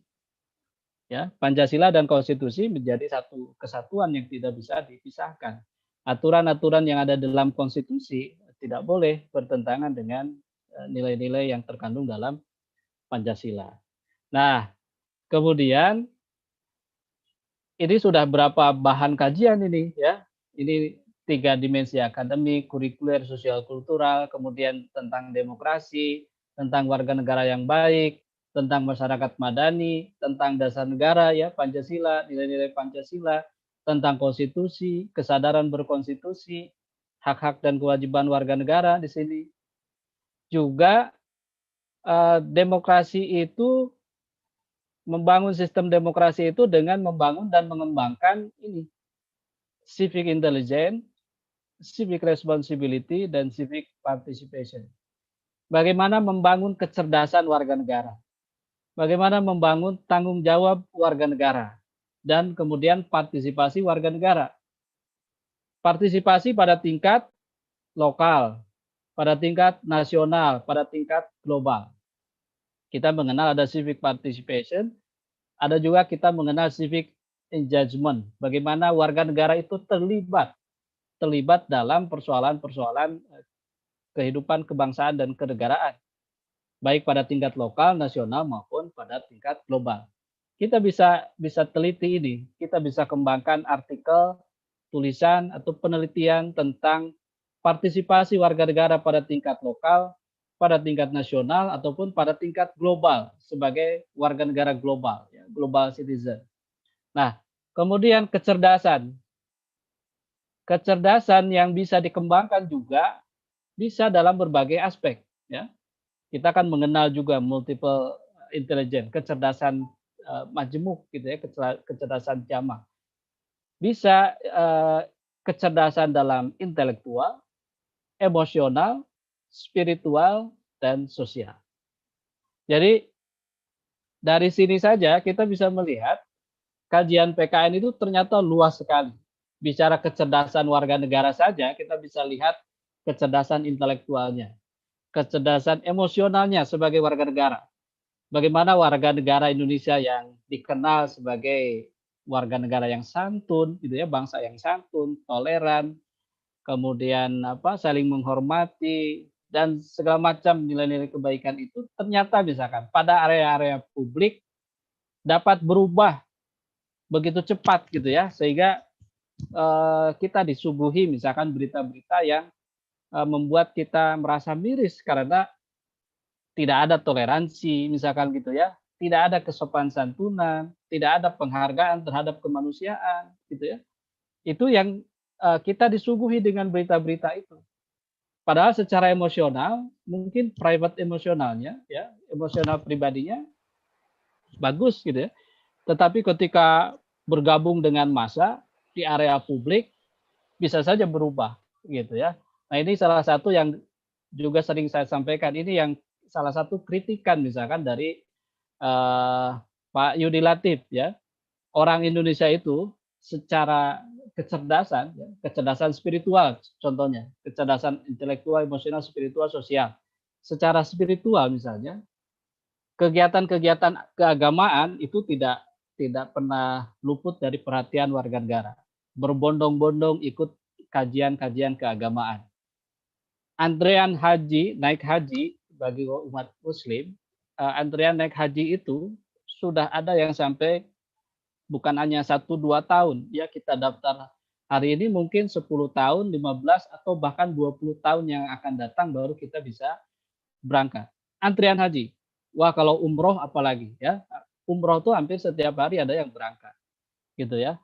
[SPEAKER 1] Ya, Pancasila dan konstitusi menjadi satu kesatuan yang tidak bisa dipisahkan. Aturan-aturan yang ada dalam konstitusi tidak boleh bertentangan dengan nilai-nilai yang terkandung dalam Pancasila. Nah, kemudian ini sudah berapa bahan kajian ini ya. Ini 3 dimensi akademik, kurikuler, sosial kultural, kemudian tentang demokrasi, tentang warga negara yang baik, tentang masyarakat madani, tentang dasar negara ya, Pancasila, nilai-nilai Pancasila, tentang konstitusi, kesadaran berkonstitusi, hak-hak dan kewajiban warga negara di sini. Juga demokrasi itu, membangun sistem demokrasi itu dengan membangun dan mengembangkan ini civic intelligence, civic responsibility, dan civic participation. Bagaimana membangun kecerdasan warga negara, bagaimana membangun tanggung jawab warga negara, dan kemudian partisipasi warga negara. Partisipasi pada tingkat lokal, pada tingkat nasional, pada tingkat global. Kita mengenal ada civic participation, ada juga kita mengenal civic engagement, bagaimana warga negara itu terlibat dalam persoalan-persoalan kehidupan kebangsaan dan kenegaraan, baik pada tingkat lokal, nasional maupun pada tingkat global. Kita bisa teliti ini, kita bisa kembangkan artikel, tulisan atau penelitian tentang partisipasi warga negara pada tingkat lokal, pada tingkat nasional ataupun pada tingkat global sebagai warga negara global, ya, global citizen. Nah, kemudian kecerdasan yang bisa dikembangkan juga bisa dalam berbagai aspek, ya. Kita akan mengenal juga multiple intelligence, kecerdasan majemuk gitu ya, kecerdasan jamak. Bisa kecerdasan dalam intelektual, emosional, spiritual, dan sosial. Jadi dari sini saja kita bisa melihat kajian PKN itu ternyata luas sekali. Bicara kecerdasan warga negara saja, kita bisa lihat kecerdasan intelektualnya, kecerdasan emosionalnya sebagai warga negara. Bagaimana warga negara Indonesia yang dikenal sebagai warga negara yang santun, gitu ya, bangsa yang santun, toleran, kemudian saling menghormati dan segala macam nilai-nilai kebaikan itu ternyata misalkan pada area-area publik dapat berubah begitu cepat gitu ya, sehingga kita disuguhi misalkan berita-berita yang membuat kita merasa miris karena tidak ada toleransi, misalkan gitu ya, tidak ada kesopan santunan, tidak ada penghargaan terhadap kemanusiaan, gitu ya. Itu yang kita disuguhi dengan berita-berita itu. Padahal secara emosional, mungkin private emosionalnya, ya, emosional pribadinya bagus gitu ya. Tetapi ketika bergabung dengan massa di area publik bisa saja berubah gitu ya. Nah, ini salah satu yang juga sering saya sampaikan, ini yang salah satu kritikan misalkan dari Pak Yudi Latif ya. Orang Indonesia itu secara kecerdasan, ya, kecerdasan spiritual contohnya, kecerdasan intelektual, emosional, spiritual, sosial. Secara spiritual misalnya, kegiatan-kegiatan keagamaan itu tidak pernah luput dari perhatian warga negara. Berbondong-bondong ikut kajian-kajian keagamaan. Antrean haji, naik haji bagi umat muslim, antrean naik haji itu sudah ada yang sampai bukan hanya 1-2 tahun, ya kita daftar hari ini mungkin 10 tahun, 15 atau bahkan 20 tahun yang akan datang baru kita bisa berangkat. Antrian haji. Wah, kalau umroh apalagi ya. Umroh tuh hampir setiap hari ada yang berangkat. Gitu ya.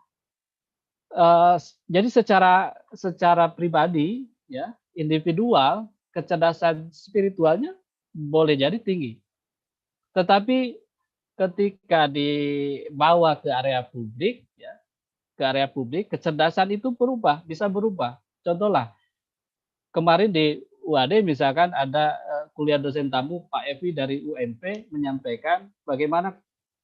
[SPEAKER 1] Jadi secara pribadi ya, individual, kecerdasan spiritualnya boleh jadi tinggi. Tetapi ketika dibawa ke area publik ya, ke area publik, kecerdasan itu berubah, bisa berubah. Contohlah, kemarin di UAD misalkan ada kuliah dosen tamu Pak Evi dari UMP menyampaikan bagaimana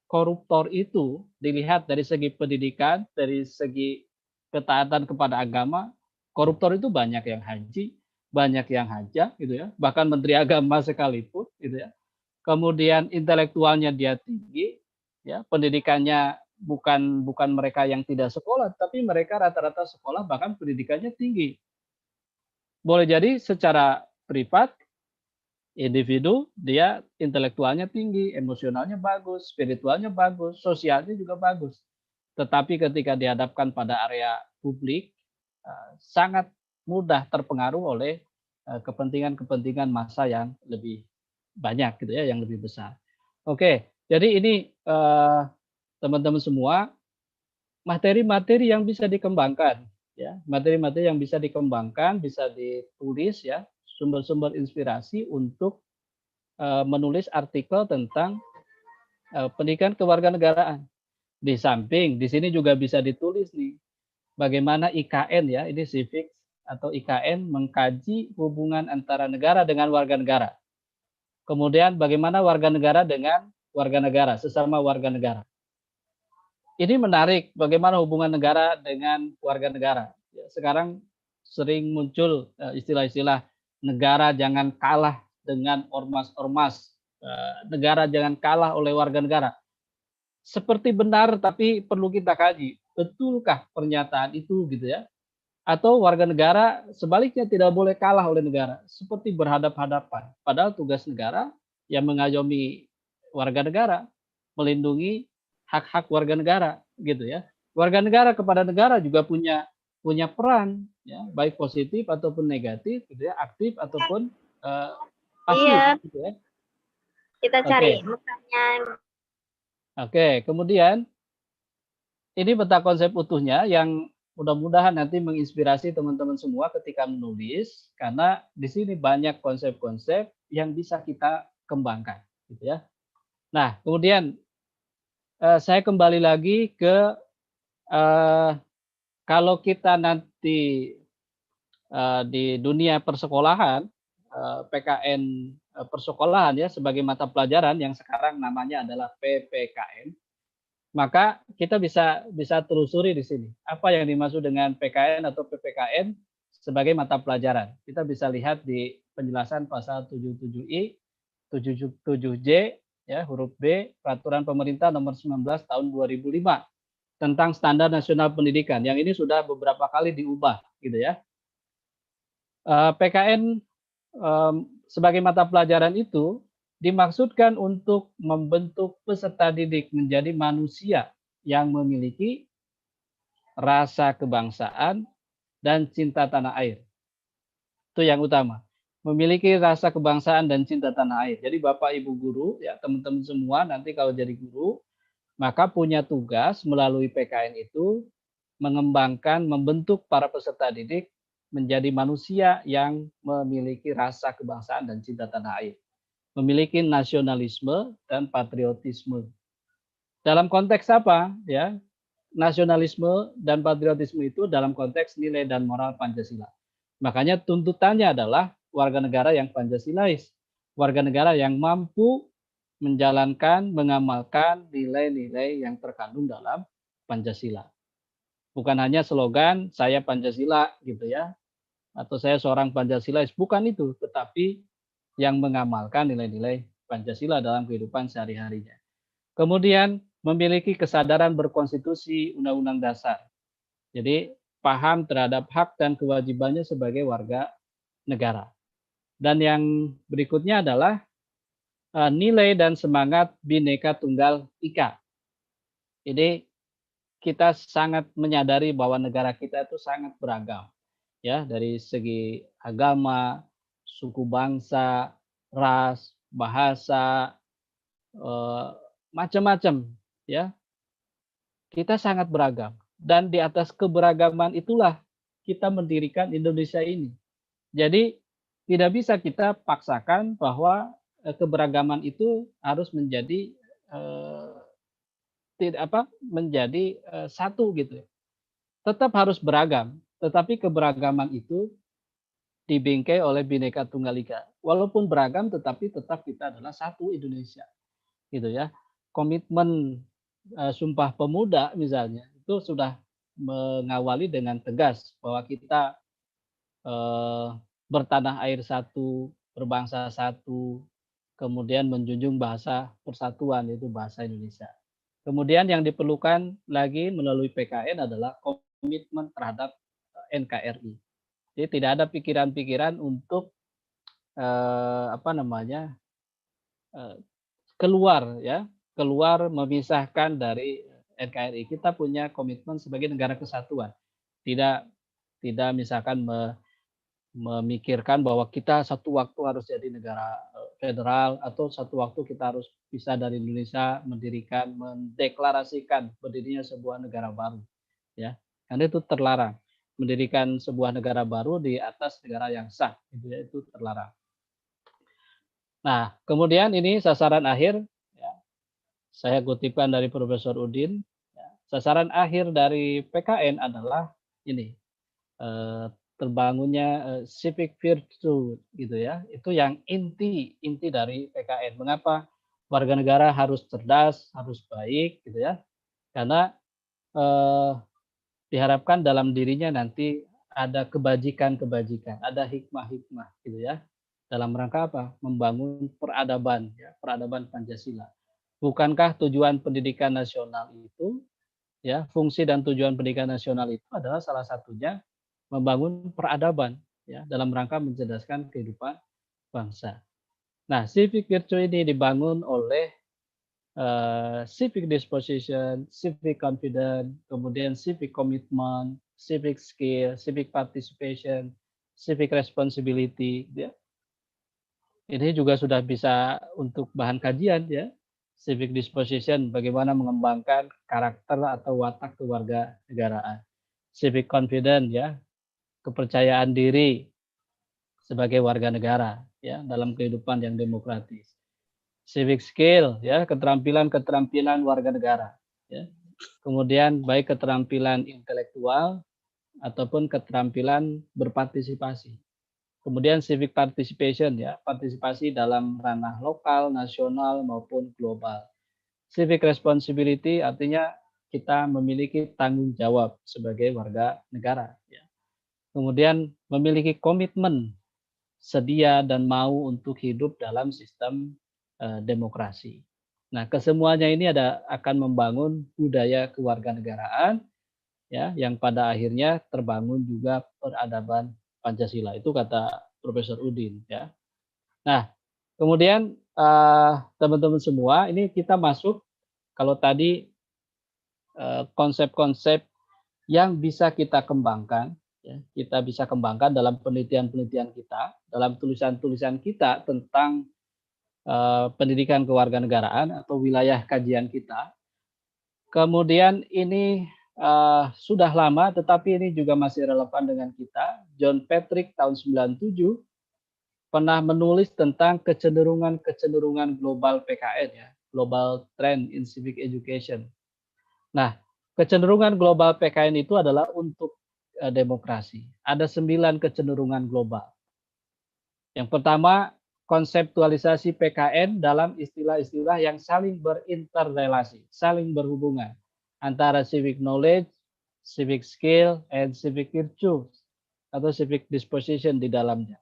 [SPEAKER 1] koruptor itu dilihat dari segi pendidikan, dari segi ketaatan kepada agama, koruptor itu banyak yang haji, banyak yang hajah gitu ya, bahkan menteri agama sekalipun gitu ya. Kemudian intelektualnya dia tinggi, ya, pendidikannya bukan mereka yang tidak sekolah, tapi mereka rata-rata sekolah bahkan pendidikannya tinggi. Boleh jadi secara privat, individu dia intelektualnya tinggi, emosionalnya bagus, spiritualnya bagus, sosialnya juga bagus. Tetapi ketika dihadapkan pada area publik, sangat mudah terpengaruh oleh kepentingan-kepentingan massa yang lebih banyak gitu ya, yang lebih besar. Oke, jadi ini teman-teman semua materi-materi yang bisa dikembangkan ya, materi-materi yang bisa dikembangkan, bisa ditulis ya, sumber-sumber inspirasi untuk menulis artikel tentang pendidikan kewarganegaraan. Di samping di sini juga bisa ditulis nih bagaimana IKN ya, ini civics atau IKN mengkaji hubungan antara negara dengan warga negara. Kemudian bagaimana warga negara dengan warga negara, sesama warga negara. Ini menarik bagaimana hubungan negara dengan warga negara. Ya, sekarang sering muncul istilah-istilah negara jangan kalah dengan ormas-ormas, negara jangan kalah oleh warga negara. Seperti benar tapi perlu kita kaji, betulkah pernyataan itu gitu ya? Atau warga negara sebaliknya tidak boleh kalah oleh negara, seperti berhadap-hadapan. Padahal tugas negara yang mengayomi warga negara, melindungi hak-hak warga negara, gitu ya. Warga negara kepada negara juga punya peran, ya, baik positif ataupun negatif, gitu ya, aktif ataupun pasif,
[SPEAKER 2] Iya,
[SPEAKER 1] gitu ya.
[SPEAKER 2] kita cari makanya.
[SPEAKER 1] Oke, kemudian ini peta konsep utuhnya yang mudah-mudahan nanti menginspirasi teman-teman semua ketika menulis, karena di sini banyak konsep-konsep yang bisa kita kembangkan, gitu ya. Nah, kemudian saya kembali lagi ke kalau kita nanti di dunia persekolahan, PKN persekolahan ya sebagai mata pelajaran yang sekarang namanya adalah PPKN. Maka kita bisa telusuri di sini apa yang dimaksud dengan PKN atau PPKN sebagai mata pelajaran. Kita bisa lihat di penjelasan pasal 77I, 77J ya huruf B Peraturan Pemerintah Nomor 19 Tahun 2005 tentang Standar Nasional Pendidikan. Yang ini sudah beberapa kali diubah gitu ya. PKN sebagai mata pelajaran itu dimaksudkan untuk membentuk peserta didik menjadi manusia yang memiliki rasa kebangsaan dan cinta tanah air. Itu yang utama. Memiliki rasa kebangsaan dan cinta tanah air. Jadi Bapak Ibu guru, ya teman-teman semua nanti kalau jadi guru, maka punya tugas melalui PKN itu mengembangkan, membentuk para peserta didik menjadi manusia yang memiliki rasa kebangsaan dan cinta tanah air. Memiliki nasionalisme dan patriotisme. Dalam konteks apa? Ya, nasionalisme dan patriotisme itu dalam konteks nilai dan moral Pancasila. Makanya tuntutannya adalah warga negara yang Pancasilais, warga negara yang mampu menjalankan, mengamalkan nilai-nilai yang terkandung dalam Pancasila. Bukan hanya slogan saya Pancasila gitu ya, atau saya seorang Pancasilais, bukan itu, tetapi yang mengamalkan nilai-nilai Pancasila dalam kehidupan sehari-harinya. Kemudian memiliki kesadaran berkonstitusi Undang-Undang Dasar. Jadi paham terhadap hak dan kewajibannya sebagai warga negara. Dan yang berikutnya adalah nilai dan semangat Bhinneka Tunggal Ika. Jadi kita sangat menyadari bahwa negara kita itu sangat beragam, ya, dari segi agama, suku bangsa, ras, bahasa, macam-macam, ya. Kita sangat beragam dan di atas keberagaman itulah kita mendirikan Indonesia ini. Jadi tidak bisa kita paksakan bahwa keberagaman itu harus menjadi menjadi satu gitu. Tetap harus beragam, tetapi keberagaman itu dibingkai oleh Bhinneka Tunggal Ika. Walaupun beragam, tetapi tetap kita adalah satu Indonesia, gitu ya. Komitmen Sumpah Pemuda misalnya itu sudah mengawali dengan tegas bahwa kita bertanah air satu, berbangsa satu, kemudian menjunjung bahasa persatuan yaitu bahasa Indonesia. Kemudian yang diperlukan lagi melalui PKN adalah komitmen terhadap NKRI. Jadi tidak ada pikiran-pikiran untuk keluar memisahkan dari NKRI. Kita punya komitmen sebagai negara kesatuan. Tidak misalkan memikirkan bahwa kita satu waktu harus jadi negara federal atau satu waktu kita harus pisah dari Indonesia, mendeklarasikan berdirinya sebuah negara baru, ya. Karena itu terlarang. Mendirikan sebuah negara baru di atas negara yang sah, itu terlarang. Nah, kemudian ini sasaran akhir, ya, saya kutipkan dari Profesor Udin. Ya, sasaran akhir dari PKN adalah ini, terbangunnya civic virtue gitu ya. Itu yang inti dari PKN. Mengapa warga negara harus cerdas, harus baik gitu ya? Karena diharapkan dalam dirinya nanti ada kebajikan-kebajikan, ada hikmah-hikmah gitu ya. Dalam rangka apa? Membangun peradaban, ya, peradaban Pancasila. Bukankah tujuan pendidikan nasional itu, ya, fungsi dan tujuan pendidikan nasional itu adalah salah satunya membangun peradaban, ya, dalam rangka mencerdaskan kehidupan bangsa. Nah, civic virtue ini dibangun oleh civic disposition, civic confidence, kemudian civic commitment, civic skill, civic participation, civic responsibility. Ya. Ini juga sudah bisa untuk bahan kajian ya. Civic disposition, bagaimana mengembangkan karakter atau watak kewarganegaraan. Civic confidence ya, kepercayaan diri sebagai warga negara ya dalam kehidupan yang demokratis. Civic skill ya, keterampilan warga negara ya. Kemudian baik keterampilan intelektual ataupun keterampilan berpartisipasi. Kemudian civic participation ya, partisipasi dalam ranah lokal, nasional maupun global. Civic responsibility artinya kita memiliki tanggung jawab sebagai warga negara ya. Kemudian memiliki komitmen sedia dan mau untuk hidup dalam sistem demokrasi. Nah, kesemuanya ini akan membangun budaya kewarganegaraan ya yang pada akhirnya terbangun juga peradaban Pancasila. Itu kata Profesor Udin ya. Nah, kemudian teman-teman semua ini kita masuk kalau tadi konsep-konsep yang bisa kita kembangkan ya, kita bisa kembangkan dalam penelitian-penelitian kita, dalam tulisan-tulisan kita tentang pendidikan kewarganegaraan atau wilayah kajian kita. Kemudian ini sudah lama, tetapi ini juga masih relevan dengan kita. John Patrick tahun 97 pernah menulis tentang kecenderungan global PKN, ya, Global Trend in Civic Education. Nah, kecenderungan global PKN itu adalah untuk demokrasi. Ada 9 kecenderungan global. Yang pertama, konseptualisasi PKN dalam istilah-istilah yang saling berinterrelasi, saling berhubungan antara civic knowledge, civic skill, and civic virtue atau civic disposition di dalamnya.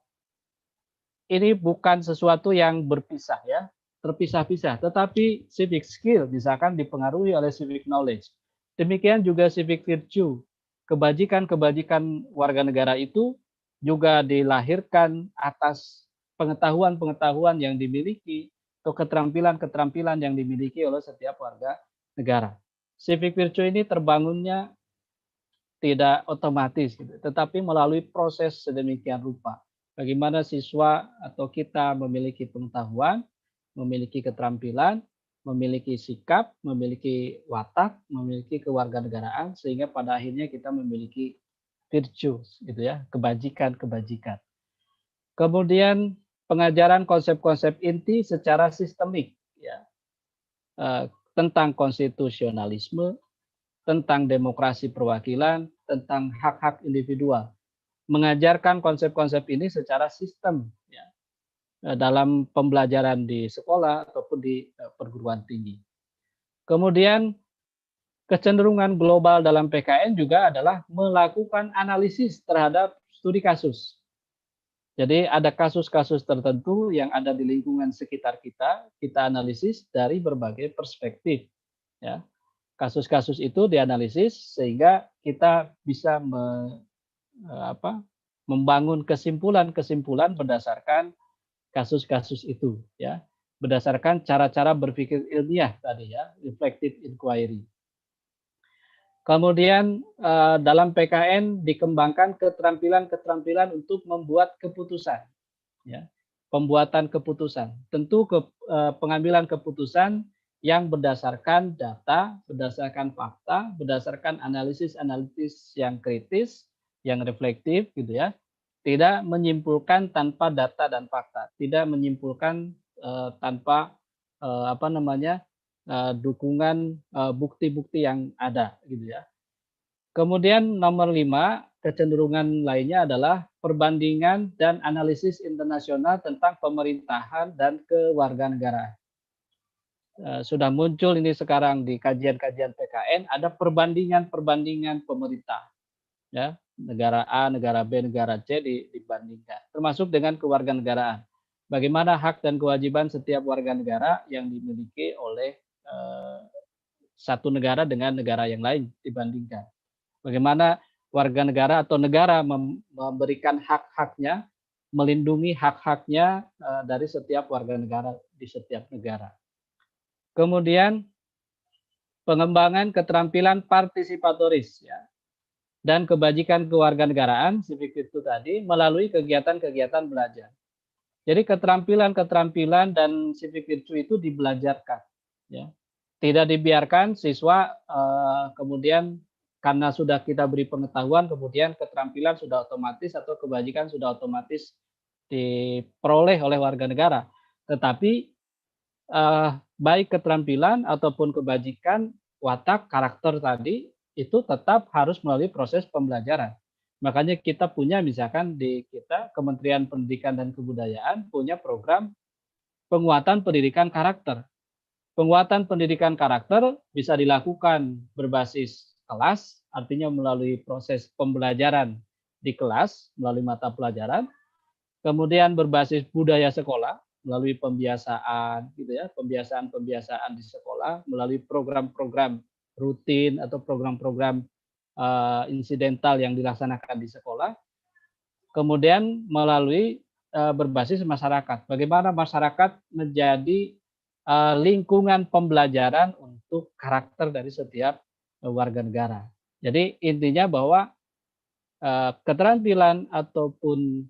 [SPEAKER 1] Ini bukan sesuatu yang berpisah, ya, terpisah-pisah, tetapi civic skill misalkan dipengaruhi oleh civic knowledge. Demikian juga civic virtue, kebajikan-kebajikan warga negara itu juga dilahirkan atas pengetahuan-pengetahuan yang dimiliki atau keterampilan-keterampilan yang dimiliki oleh setiap warga negara. Civic virtue ini terbangunnya tidak otomatis, gitu, tetapi melalui proses sedemikian rupa. Bagaimana siswa atau kita memiliki pengetahuan, memiliki keterampilan, memiliki sikap, memiliki watak, memiliki kewarganegaraan, sehingga pada akhirnya kita memiliki virtues, gitu ya, kebajikan-kebajikan. Kemudian pengajaran konsep-konsep inti secara sistemik, ya, tentang konstitusionalisme, tentang demokrasi perwakilan, tentang hak-hak individual. Mengajarkan konsep-konsep ini secara sistem, ya, dalam pembelajaran di sekolah ataupun di perguruan tinggi. Kemudian kecenderungan global dalam PKN juga adalah melakukan analisis terhadap studi kasus. Jadi ada kasus-kasus tertentu yang ada di lingkungan sekitar kita, kita analisis dari berbagai perspektif, ya. Kasus-kasus itu dianalisis sehingga kita bisa membangun kesimpulan-kesimpulan berdasarkan kasus-kasus itu, ya, berdasarkan cara-cara berpikir ilmiah tadi, ya, reflective inquiry. Kemudian dalam PKN dikembangkan keterampilan-keterampilan untuk membuat keputusan, ya, pembuatan keputusan. Tentu pengambilan keputusan yang berdasarkan data, berdasarkan fakta, berdasarkan analisis yang kritis, yang reflektif, gitu ya. Tidak menyimpulkan tanpa data dan fakta, tidak menyimpulkan tanpa dukungan bukti-bukti yang ada, gitu ya. Kemudian nomor 5, kecenderungan lainnya adalah perbandingan dan analisis internasional tentang pemerintahan dan kewarganegaraan. Sudah muncul ini sekarang di kajian-kajian PKN, ada perbandingan pemerintah, ya, negara A, negara B, negara C dibandingkan, termasuk dengan kewarganegaraan. Bagaimana hak dan kewajiban setiap warga negara yang dimiliki oleh satu negara dengan negara yang lain dibandingkan. Bagaimana warga negara atau negara memberikan hak-haknya, melindungi hak-haknya dari setiap warga negara di setiap negara. Kemudian pengembangan keterampilan partisipatoris, ya, dan kebajikan kewarganegaraan, civic virtue tadi, melalui kegiatan-kegiatan belajar. Jadi keterampilan-keterampilan dan civic virtue itu dibelajarkan, ya. Tidak dibiarkan siswa kemudian karena sudah kita beri pengetahuan, kemudian keterampilan sudah otomatis atau kebajikan sudah otomatis diperoleh oleh warga negara. Tetapi baik keterampilan ataupun kebajikan, watak, karakter tadi, itu tetap harus melalui proses pembelajaran. Makanya kita punya, misalkan di kita Kementerian Pendidikan dan Kebudayaan punya program penguatan pendidikan karakter. Penguatan pendidikan karakter bisa dilakukan berbasis kelas, artinya melalui proses pembelajaran di kelas, melalui mata pelajaran. Kemudian berbasis budaya sekolah, melalui pembiasaan, gitu ya, pembiasaan-pembiasaan di sekolah, melalui program-program rutin atau program-program insidental yang dilaksanakan di sekolah. Kemudian melalui berbasis masyarakat. Bagaimana masyarakat menjadi lingkungan pembelajaran untuk karakter dari setiap warga negara. Jadi intinya bahwa keterampilan ataupun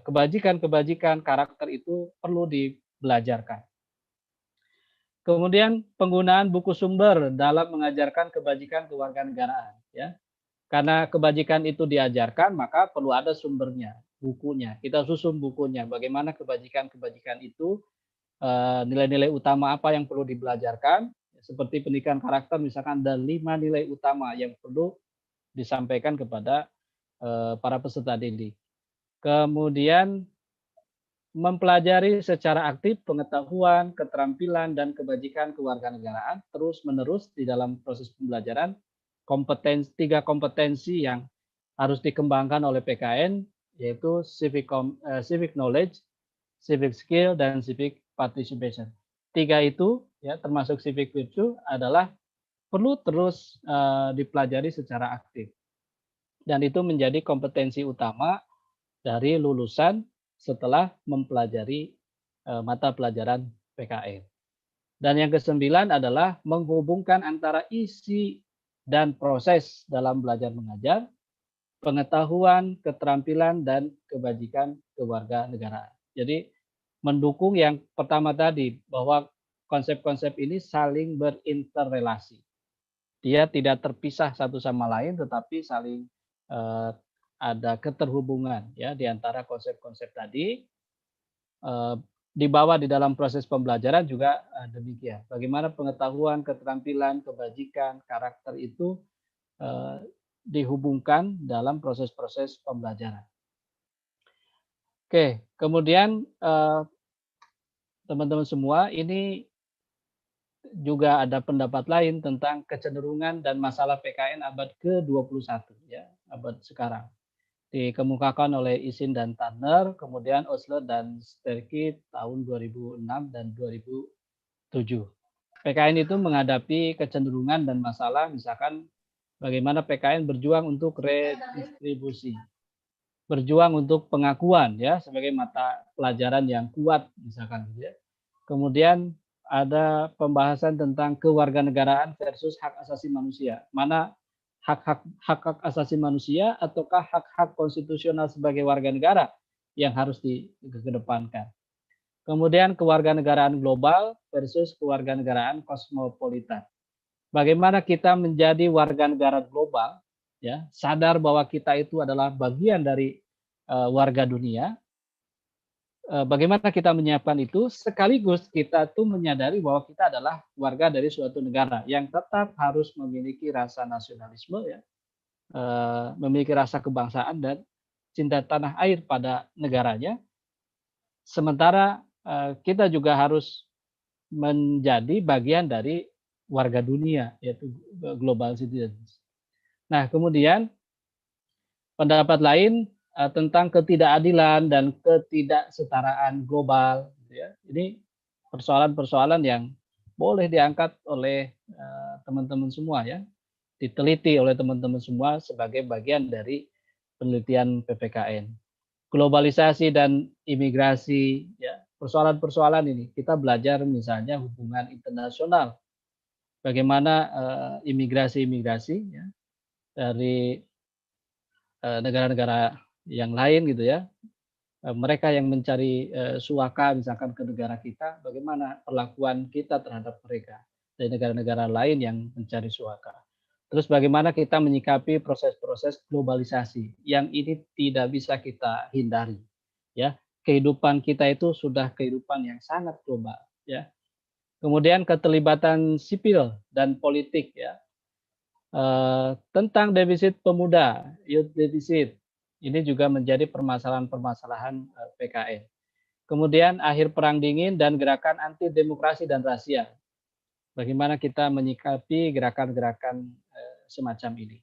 [SPEAKER 1] kebajikan-kebajikan karakter itu perlu dibelajarkan. Kemudian penggunaan buku sumber dalam mengajarkan kebajikan kewarganegaraan, ya. Karena kebajikan itu diajarkan, maka perlu ada sumbernya, bukunya. Kita susun bukunya, bagaimana kebajikan-kebajikan itu, nilai-nilai utama apa yang perlu dibelajarkan, seperti pendidikan karakter misalkan ada 5 nilai utama yang perlu disampaikan kepada para peserta didik. Kemudian mempelajari secara aktif pengetahuan, keterampilan, dan kebajikan kewarganegaraan terus-menerus di dalam proses pembelajaran. Tiga kompetensi yang harus dikembangkan oleh PKN, yaitu civic knowledge, civic skill, dan civic participation. Tiga itu, ya, termasuk civic virtue, adalah perlu terus dipelajari secara aktif. Dan itu menjadi kompetensi utama dari lulusan setelah mempelajari mata pelajaran PKN. Dan yang kesembilan adalah menghubungkan antara isi dan proses dalam belajar mengajar, pengetahuan, keterampilan, dan kebajikan kewarganegaraan. Jadi mendukung yang pertama tadi, bahwa konsep-konsep ini saling berinterrelasi. Dia tidak terpisah satu sama lain, tetapi saling ada keterhubungan, ya, di antara konsep-konsep tadi. Dibawa di dalam proses pembelajaran juga demikian. Bagaimana pengetahuan, keterampilan, kebajikan, karakter itu dihubungkan dalam proses-proses pembelajaran. Oke, kemudian teman-teman semua, ini juga ada pendapat lain tentang kecenderungan dan masalah PKN abad ke-21, ya, abad sekarang. Dikemukakan oleh Isin dan Tanner, kemudian Osler dan Sterky tahun 2006 dan 2007. PKN itu menghadapi kecenderungan dan masalah, misalkan bagaimana PKN berjuang untuk redistribusi, berjuang untuk pengakuan, ya, sebagai mata pelajaran yang kuat, misalkan, gitu ya. Kemudian ada pembahasan tentang kewarganegaraan versus hak asasi manusia. Mana hak-hak asasi manusia ataukah hak-hak konstitusional sebagai warga negara yang harus dikedepankan. Kemudian kewarganegaraan global versus kewarganegaraan kosmopolitan. Bagaimana kita menjadi warga negara global, ya, sadar bahwa kita itu adalah bagian dari warga dunia. Bagaimana kita menyiapkan itu, sekaligus kita tuh menyadari bahwa kita adalah warga dari suatu negara yang tetap harus memiliki rasa nasionalisme, ya, memiliki rasa kebangsaan dan cinta tanah air pada negaranya. Sementara kita juga harus menjadi bagian dari warga dunia, yaitu global citizens. Nah, kemudian pendapat lain tentang ketidakadilan dan ketidaksetaraan global, gitu ya. Ini persoalan-persoalan yang boleh diangkat oleh teman-teman semua, ya, diteliti oleh teman-teman semua sebagai bagian dari penelitian PPKN. Globalisasi dan imigrasi, ya, persoalan-persoalan ini kita belajar misalnya hubungan internasional, bagaimana imigrasi-imigrasi, ya, dari negara-negara yang lain, gitu ya, mereka yang mencari suaka misalkan ke negara kita, bagaimana perlakuan kita terhadap mereka dari negara-negara lain yang mencari suaka. Terus bagaimana kita menyikapi proses-proses globalisasi yang ini tidak bisa kita hindari, ya. Kehidupan kita itu sudah kehidupan yang sangat global, ya. Kemudian keterlibatan sipil dan politik, ya. Tentang defisit pemuda, youth deficit, ini juga menjadi permasalahan-permasalahan PKN. Kemudian akhir perang dingin dan gerakan anti demokrasi dan rahasia. Bagaimana kita menyikapi gerakan-gerakan semacam ini.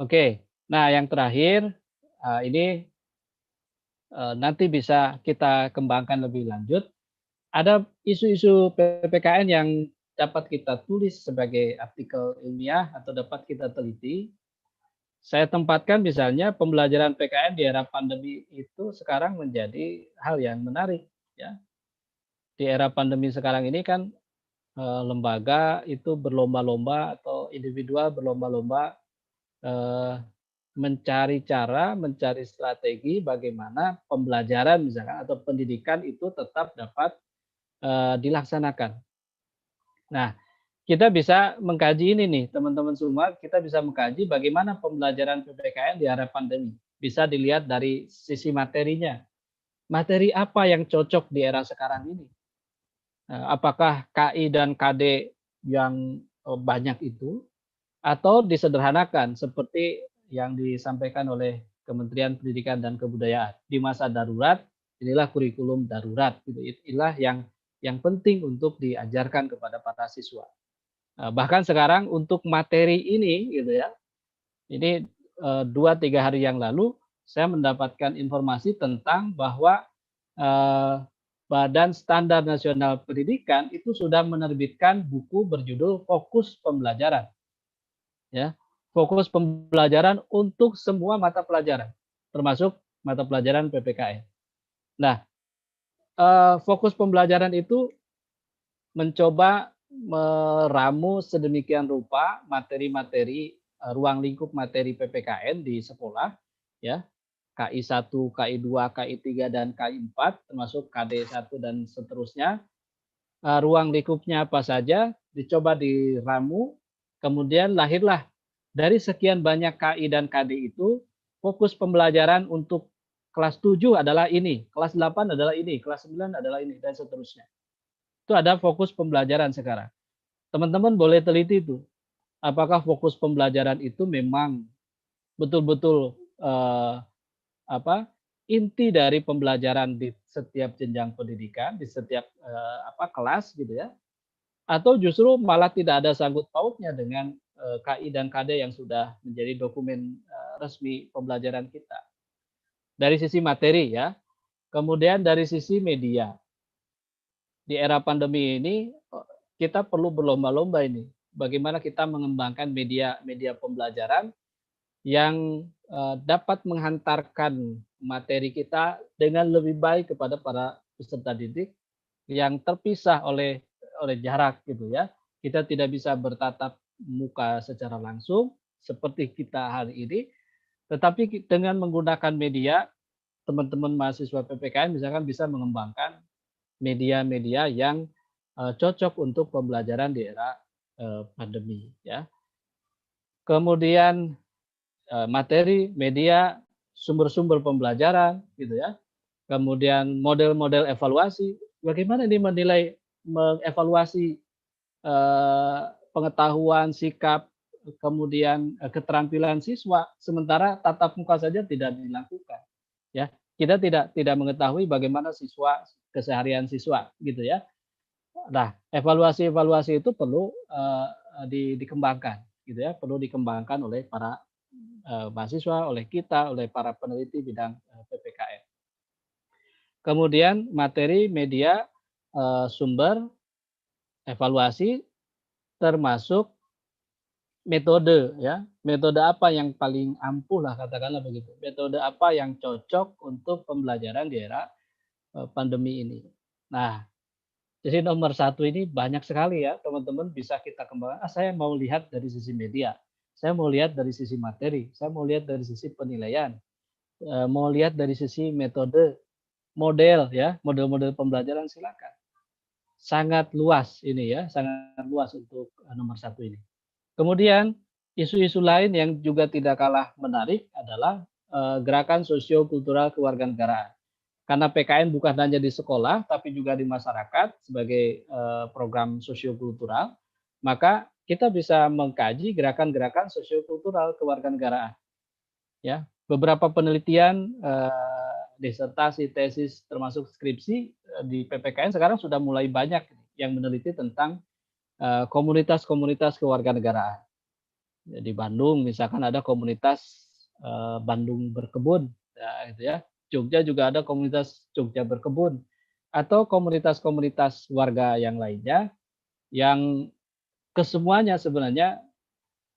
[SPEAKER 1] Oke, nah yang terakhir ini nanti bisa kita kembangkan lebih lanjut. Ada isu-isu PPKN yang dapat kita tulis sebagai artikel ilmiah atau dapat kita teliti. Saya tempatkan misalnya pembelajaran PKN di era pandemi itu sekarang menjadi hal yang menarik, ya. Di era pandemi sekarang ini kan lembaga itu berlomba-lomba atau individual berlomba-lomba mencari cara, mencari strategi bagaimana pembelajaran misalkan atau pendidikan itu tetap dapat dilaksanakan. Nah, kita bisa mengkaji ini nih, teman-teman semua, kita bisa mengkaji bagaimana pembelajaran PPKN di era pandemi. Bisa dilihat dari sisi materinya. Materi apa yang cocok di era sekarang ini? Apakah KI dan KD yang banyak itu atau disederhanakan seperti yang disampaikan oleh Kementerian Pendidikan dan Kebudayaan di masa darurat, inilah kurikulum darurat gitu. Inilah yang penting untuk diajarkan kepada para siswa. Bahkan sekarang untuk materi ini gitu ya. Ini 2-3 hari yang lalu saya mendapatkan informasi tentang bahwa eh, Badan Standar Nasional Pendidikan itu sudah menerbitkan buku berjudul Fokus Pembelajaran. Ya, fokus pembelajaran untuk semua mata pelajaran, termasuk mata pelajaran PPKN. Nah, fokus pembelajaran itu mencoba meramu sedemikian rupa materi-materi ruang lingkup materi PPKN di sekolah, ya, KI 1, KI 2, KI 3, dan KI 4, termasuk KD 1 dan seterusnya. Ruang lingkupnya apa saja, dicoba diramu, kemudian lahirlah dari sekian banyak KI dan KD itu, fokus pembelajaran untuk kelas 7 adalah ini, kelas 8 adalah ini, kelas 9 adalah ini, dan seterusnya. Itu ada fokus pembelajaran sekarang. Teman-teman boleh teliti itu. Apakah fokus pembelajaran itu memang betul-betul inti dari pembelajaran di setiap jenjang pendidikan, di setiap kelas gitu ya, atau justru malah tidak ada sangkut pautnya dengan KI dan KD yang sudah menjadi dokumen resmi pembelajaran kita. Dari sisi materi ya, kemudian dari sisi media. Di era pandemi ini kita perlu berlomba-lomba ini. Bagaimana kita mengembangkan media pembelajaran yang dapat menghantarkan materi kita dengan lebih baik kepada para peserta didik yang terpisah oleh jarak gitu ya. Kita tidak bisa bertatap muka secara langsung seperti kita hari ini, tetapi dengan menggunakan media, teman-teman mahasiswa PPKN misalkan bisa mengembangkan media-media yang cocok untuk pembelajaran di era pandemi ya. Kemudian materi, media, sumber-sumber pembelajaran gitu ya. Kemudian model-model evaluasi, bagaimana ini mengevaluasi pengetahuan, sikap, kemudian keterampilan siswa, sementara tatap muka saja tidak dilakukan. Ya, kita tidak mengetahui bagaimana keseharian siswa gitu ya. Nah, evaluasi-evaluasi itu perlu dikembangkan gitu ya, perlu dikembangkan oleh para mahasiswa, oleh kita, oleh para peneliti bidang PPKN. Kemudian materi, media, sumber, evaluasi, termasuk metode ya. Metode apa yang paling ampuh lah katakanlah begitu. Metode apa yang cocok untuk pembelajaran di era pandemi ini. Nah, jadi nomor 1 ini banyak sekali ya teman-teman bisa kita kembangkan. Saya mau lihat dari sisi media, saya mau lihat dari sisi materi, saya mau lihat dari sisi penilaian, mau lihat dari sisi metode, model ya, model-model pembelajaran silakan. Sangat luas ini ya, sangat luas untuk nomor 1 ini. Kemudian isu-isu lain yang juga tidak kalah menarik adalah gerakan sosio-kultural kewarganegaraan. Karena PKN bukan hanya di sekolah, tapi juga di masyarakat sebagai program sosiokultural, maka kita bisa mengkaji gerakan-gerakan sosiokultural kewarganegaraan. Ya, beberapa penelitian, disertasi, tesis, termasuk skripsi di PPKN sekarang sudah mulai banyak yang meneliti tentang komunitas-komunitas kewarganegaraan. Di Bandung misalkan ada komunitas Bandung Berkebun, ya, gitu ya. Jogja juga ada komunitas Jogja Berkebun atau komunitas-komunitas warga yang lainnya yang kesemuanya sebenarnya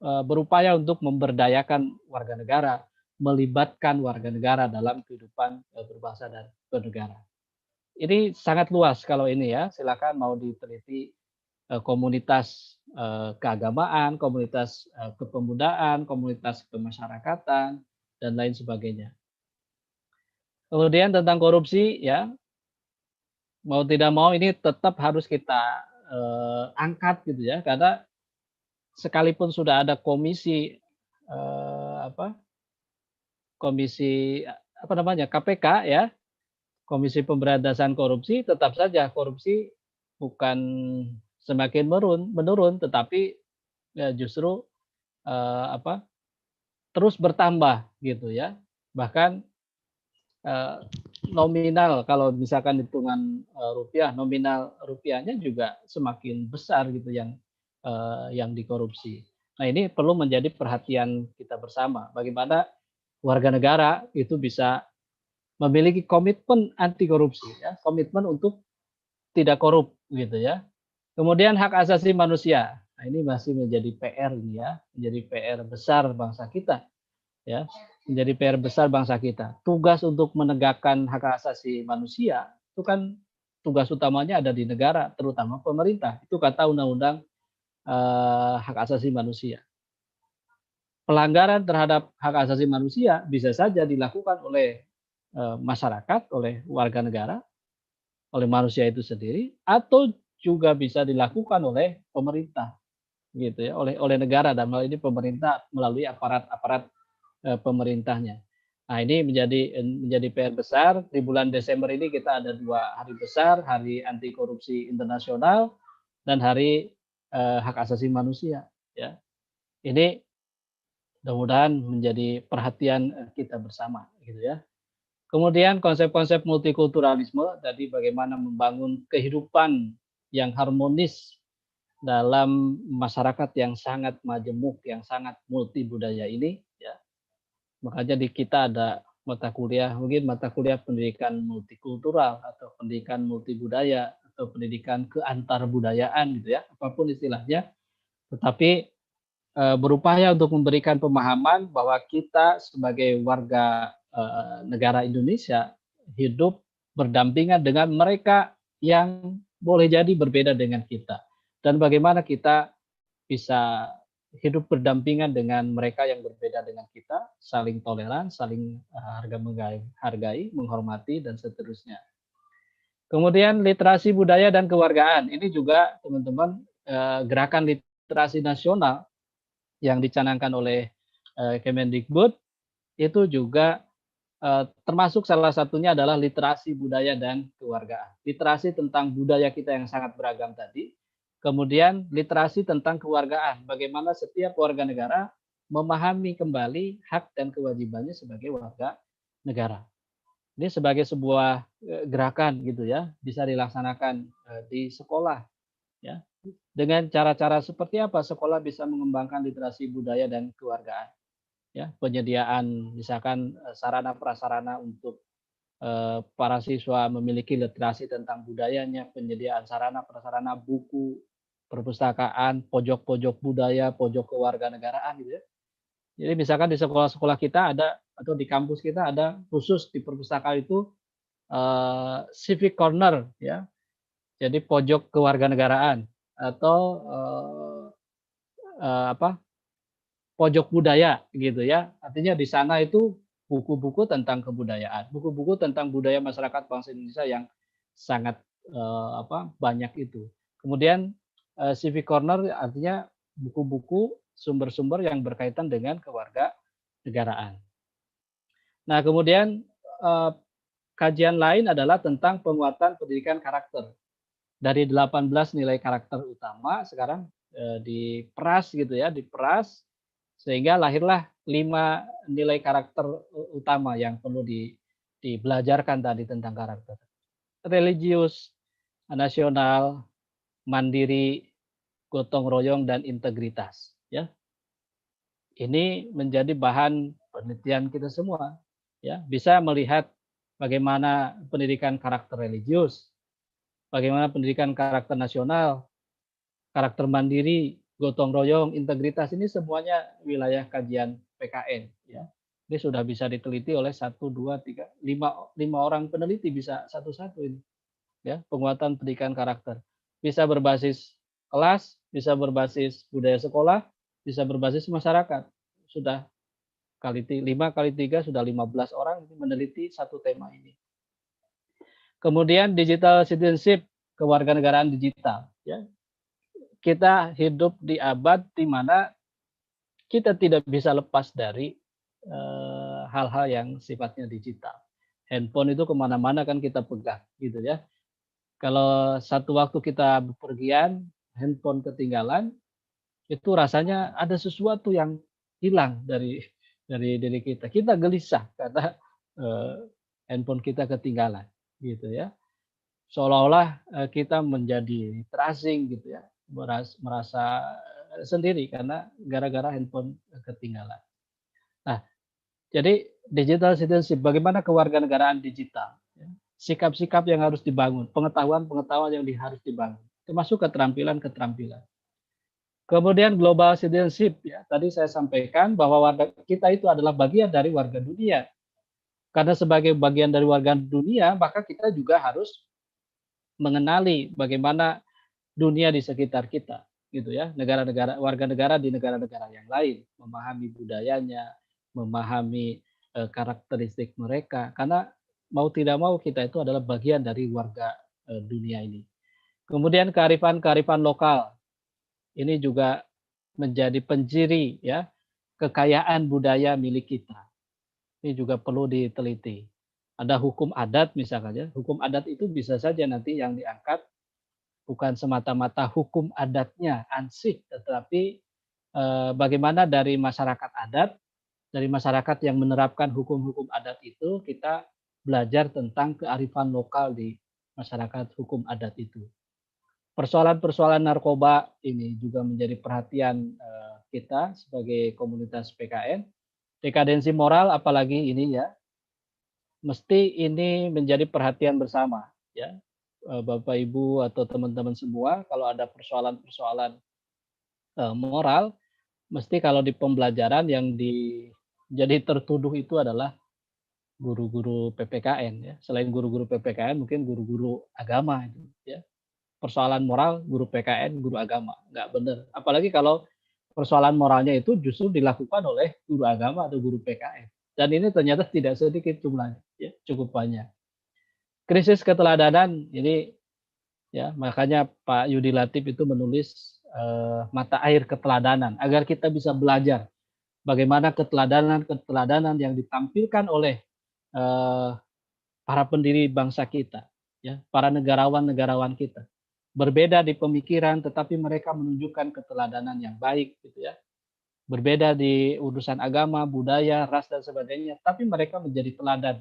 [SPEAKER 1] berupaya untuk memberdayakan warga negara, melibatkan warga negara dalam kehidupan berbangsa dan bernegara. Ini sangat luas kalau ini ya, silakan mau diteliti komunitas keagamaan, komunitas kepemudaan, komunitas kemasyarakatan, dan lain sebagainya. Kemudian tentang korupsi, ya, mau tidak mau ini tetap harus kita angkat gitu ya, karena sekalipun sudah ada komisi komisi apa namanya KPK ya, Komisi Pemberantasan Korupsi, tetap saja korupsi bukan semakin menurun, tetapi ya justru apa terus bertambah gitu ya. Bahkan nominal kalau misalkan hitungan rupiah, nominal rupiahnya juga semakin besar gitu yang dikorupsi. Nah, ini perlu menjadi perhatian kita bersama. Bagaimana warga negara itu bisa memiliki komitmen anti korupsi, ya, komitmen untuk tidak korup gitu ya. Kemudian hak asasi manusia. Nah, ini masih menjadi PR ini ya, menjadi PR besar bangsa kita ya. Menjadi PR besar bangsa kita. Tugas untuk menegakkan hak asasi manusia itu kan tugas utamanya ada di negara, terutama pemerintah. Itu kata undang-undang hak asasi manusia. Pelanggaran terhadap hak asasi manusia bisa saja dilakukan oleh masyarakat, oleh warga negara, oleh manusia itu sendiri, atau juga bisa dilakukan oleh pemerintah, gitu ya, oleh negara dan hal ini pemerintah melalui aparat-aparat pemerintahnya. Nah, ini menjadi PR besar. Di bulan Desember ini kita ada 2 hari besar, Hari Anti Korupsi Internasional dan Hari Hak Asasi Manusia. Ya, ini mudah-mudahan menjadi perhatian kita bersama, gitu ya. Kemudian konsep-konsep multikulturalisme tadi bagaimana membangun kehidupan yang harmonis dalam masyarakat yang sangat majemuk, yang sangat multi budaya ini, ya. Makanya di kita ada mata kuliah, mungkin mata kuliah pendidikan multikultural atau pendidikan multibudaya atau pendidikan keantarbudayaan gitu ya, apapun istilahnya. Tetapi berupaya untuk memberikan pemahaman bahwa kita sebagai warga negara Indonesia hidup berdampingan dengan mereka yang boleh jadi berbeda dengan kita. Dan bagaimana kita bisa hidup berdampingan dengan mereka yang berbeda dengan kita, saling toleran, saling hargai, menghormati, dan seterusnya. Kemudian literasi budaya dan kewargaan. Ini juga teman-teman gerakan literasi nasional yang dicanangkan oleh Kemendikbud itu juga termasuk salah satunya adalah literasi budaya dan kewargaan. Literasi tentang budaya kita yang sangat beragam tadi, kemudian literasi tentang kewargaan, bagaimana setiap warga negara memahami kembali hak dan kewajibannya sebagai warga negara. Ini sebagai sebuah gerakan gitu ya, bisa dilaksanakan di sekolah ya. Dengan cara-cara seperti apa sekolah bisa mengembangkan literasi budaya dan kewargaan? Ya, penyediaan misalkan sarana prasarana untuk para siswa memiliki literasi tentang budayanya, penyediaan sarana prasarana buku, perpustakaan, pojok-pojok budaya, pojok kewarganegaraan gitu ya. Jadi misalkan di sekolah-sekolah kita ada atau di kampus kita ada khusus di perpustakaan itu civic corner ya. Jadi pojok kewarganegaraan atau apa pojok budaya gitu ya. Artinya di sana itu buku-buku tentang kebudayaan, buku-buku tentang budaya masyarakat bangsa Indonesia yang sangat banyak itu. Kemudian civic corner artinya buku-buku sumber-sumber yang berkaitan dengan kewarganegaraan. Nah, kemudian kajian lain adalah tentang penguatan pendidikan karakter. Dari 18 nilai karakter utama sekarang diperas gitu ya, diperas sehingga lahirlah 5 nilai karakter utama yang perlu dibelajarkan tadi tentang karakter. Religius, nasional, mandiri, gotong royong, dan integritas. Ya, ini menjadi bahan penelitian kita semua. Ya, bisa melihat bagaimana pendidikan karakter religius, bagaimana pendidikan karakter nasional, karakter mandiri, gotong royong, integritas ini semuanya wilayah kajian PKN. Ya. Ini sudah bisa diteliti oleh 5 orang peneliti bisa satu-satu ini. Ya, penguatan pendidikan karakter. Bisa berbasis kelas, bisa berbasis budaya sekolah, bisa berbasis masyarakat. Sudah 5 kali 3 sudah 15 orang meneliti satu tema ini. Kemudian digital citizenship, kewarganegaraan digital. Ya. Kita hidup di abad di mana kita tidak bisa lepas dari hal-hal yang sifatnya digital. Handphone itu kemana-mana kan kita pegang, gitu ya. Kalau satu waktu kita bepergian, handphone ketinggalan, itu rasanya ada sesuatu yang hilang dari diri kita. Kita gelisah karena handphone kita ketinggalan, gitu ya. Seolah-olah kita menjadi terasing, gitu ya, merasa sendiri karena gara-gara handphone ketinggalan. Nah, jadi digital citizenship, bagaimana kewarganegaraan digital? Sikap-sikap yang harus dibangun, pengetahuan-pengetahuan yang harus dibangun, termasuk keterampilan-keterampilan. Kemudian global citizenship, ya, tadi saya sampaikan bahwa warga kita itu adalah bagian dari warga dunia. Karena sebagai bagian dari warga dunia, maka kita juga harus mengenali bagaimana dunia di sekitar kita, gitu ya. Negara-negara, warga negara di negara-negara yang lain, memahami budayanya, memahami karakteristik mereka. Karena mau tidak mau kita itu adalah bagian dari warga dunia ini. Kemudian kearifan-kearifan lokal, ini juga menjadi penciri ya kekayaan budaya milik kita. Ini juga perlu diteliti. Ada hukum adat misalkan ya. Hukum adat itu bisa saja nanti yang diangkat bukan semata-mata hukum adatnya ansih, tetapi bagaimana dari masyarakat adat, dari masyarakat yang menerapkan hukum-hukum adat itu, kita belajar tentang kearifan lokal di masyarakat hukum adat itu. Persoalan-persoalan narkoba ini juga menjadi perhatian kita sebagai komunitas PKN. Dekadensi moral apalagi ini ya, mesti ini menjadi perhatian bersama ya. Bapak Ibu atau teman-teman semua, kalau ada persoalan-persoalan moral, mesti kalau di pembelajaran yang jadi tertuduh itu adalah guru-guru PPKN ya. Selain guru-guru PPKN mungkin guru-guru agama itu ya. Persoalan moral guru PKN, guru agama, nggak benar. Apalagi kalau persoalan moralnya itu justru dilakukan oleh guru agama atau guru PKN. Dan ini ternyata tidak sedikit jumlahnya, ya, cukup banyak. Krisis keteladanan ini ya, makanya Pak Yudi Latif itu menulis mata air keteladanan agar kita bisa belajar bagaimana keteladanan yang ditampilkan oleh para pendiri bangsa kita, ya, para negarawan-negarawan kita. Berbeda di pemikiran, tetapi mereka menunjukkan keteladanan yang baik, gitu ya. Berbeda di urusan agama, budaya, ras dan sebagainya, tapi mereka menjadi teladan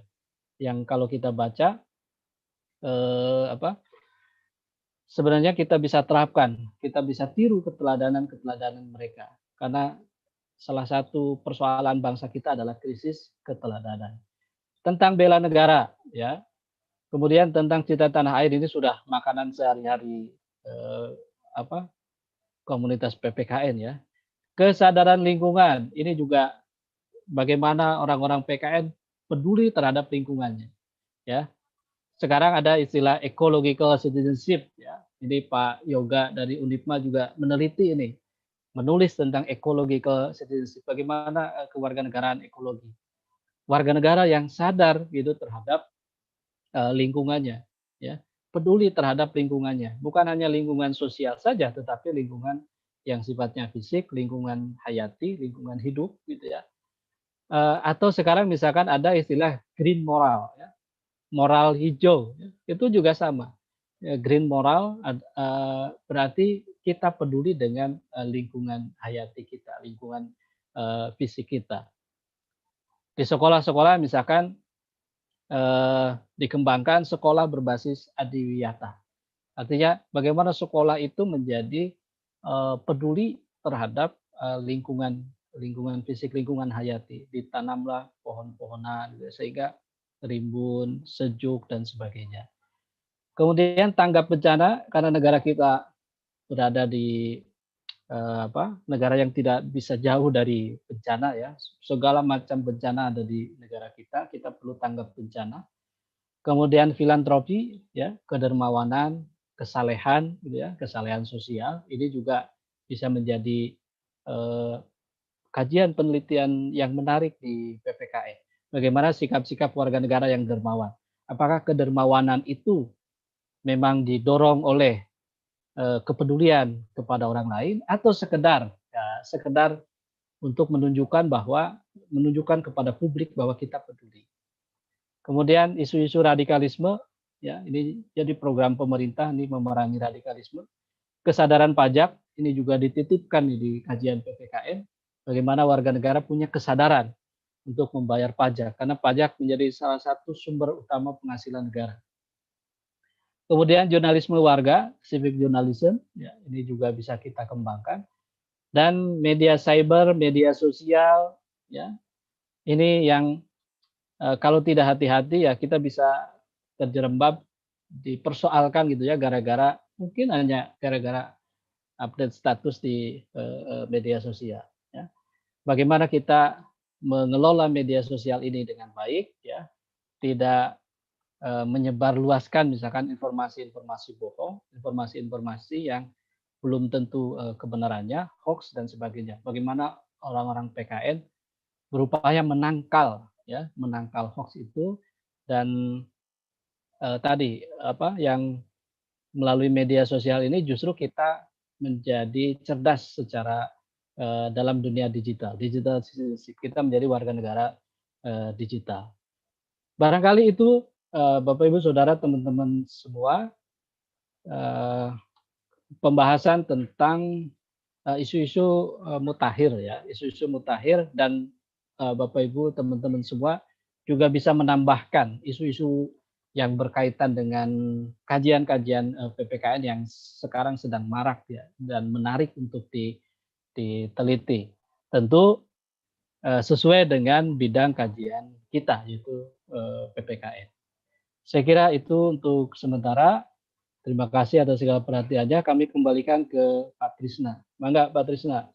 [SPEAKER 1] yang kalau kita baca sebenarnya kita bisa terapkan, kita bisa tiru keteladanan-keteladanan mereka. Karena salah satu persoalan bangsa kita adalah krisis keteladanan. Tentang bela negara, ya. Kemudian tentang cinta tanah air ini sudah makanan sehari-hari komunitas PPKN ya. Kesadaran lingkungan ini juga bagaimana orang-orang PKN peduli terhadap lingkungannya ya. Sekarang ada istilah ecological citizenship ya. Ini Pak Yoga dari Unipma juga meneliti ini, menulis tentang ecological citizenship, bagaimana kewarganegaraan ekologi. Warga negara yang sadar gitu terhadap lingkungannya ya, peduli terhadap lingkungannya, bukan hanya lingkungan sosial saja tetapi lingkungan yang sifatnya fisik, lingkungan hayati, lingkungan hidup gitu ya. Atau sekarang misalkan ada istilah green moral ya, moral hijau ya, itu juga sama ya, green moral berarti kita peduli dengan lingkungan hayati kita, lingkungan fisik kita. Di sekolah-sekolah misalkan dikembangkan sekolah berbasis adiwiyata. Artinya bagaimana sekolah itu menjadi peduli terhadap lingkungan fisik, lingkungan hayati. Ditanamlah pohon-pohonan sehingga rimbun, sejuk dan sebagainya. Kemudian tanggap bencana karena negara kita berada di negara yang tidak bisa jauh dari bencana ya. Segala macam bencana ada di negara kita perlu tanggap bencana. Kemudian filantropi ya, kedermawanan, kesalehan gitu ya, kesalehan sosial ini juga bisa menjadi kajian penelitian yang menarik di PPKN. Bagaimana sikap-sikap warga negara yang dermawan. Apakah kedermawanan itu memang didorong oleh kepedulian kepada orang lain atau sekedar untuk menunjukkan kepada publik bahwa kita peduli. Kemudian isu-isu radikalisme, ya ini jadi program pemerintah ini memerangi radikalisme. Kesadaran pajak ini juga dititipkan di kajian PPKN. Bagaimana warga negara punya kesadaran untuk membayar pajak, karena pajak menjadi salah satu sumber utama penghasilan negara. Kemudian jurnalisme warga, civic journalism, ya, ini juga bisa kita kembangkan. Dan media cyber, media sosial, ya, ini yang kalau tidak hati-hati ya kita bisa terjerembab dipersoalkan gitu ya, mungkin hanya gara-gara update status di media sosial. Ya. Bagaimana kita mengelola media sosial ini dengan baik, ya, tidak menyebarluaskan misalkan informasi-informasi bohong, informasi-informasi yang belum tentu kebenarannya, hoax dan sebagainya. Bagaimana orang-orang PKN berupaya menangkal hoax itu, dan tadi yang melalui media sosial ini justru kita menjadi cerdas secara dalam dunia digital kita menjadi warga negara digital. Barangkali itu Bapak Ibu Saudara teman-teman semua, pembahasan tentang isu-isu mutakhir ya, isu-isu mutakhir, dan Bapak Ibu teman-teman semua juga bisa menambahkan isu-isu yang berkaitan dengan kajian-kajian PPKN yang sekarang sedang marak ya dan menarik untuk diteliti. Tentu sesuai dengan bidang kajian kita yaitu PPKN. Saya kira itu untuk sementara. Terima kasih atas segala perhatiannya. Kami kembalikan ke Pak Trisna. Mangga Pak Trisna,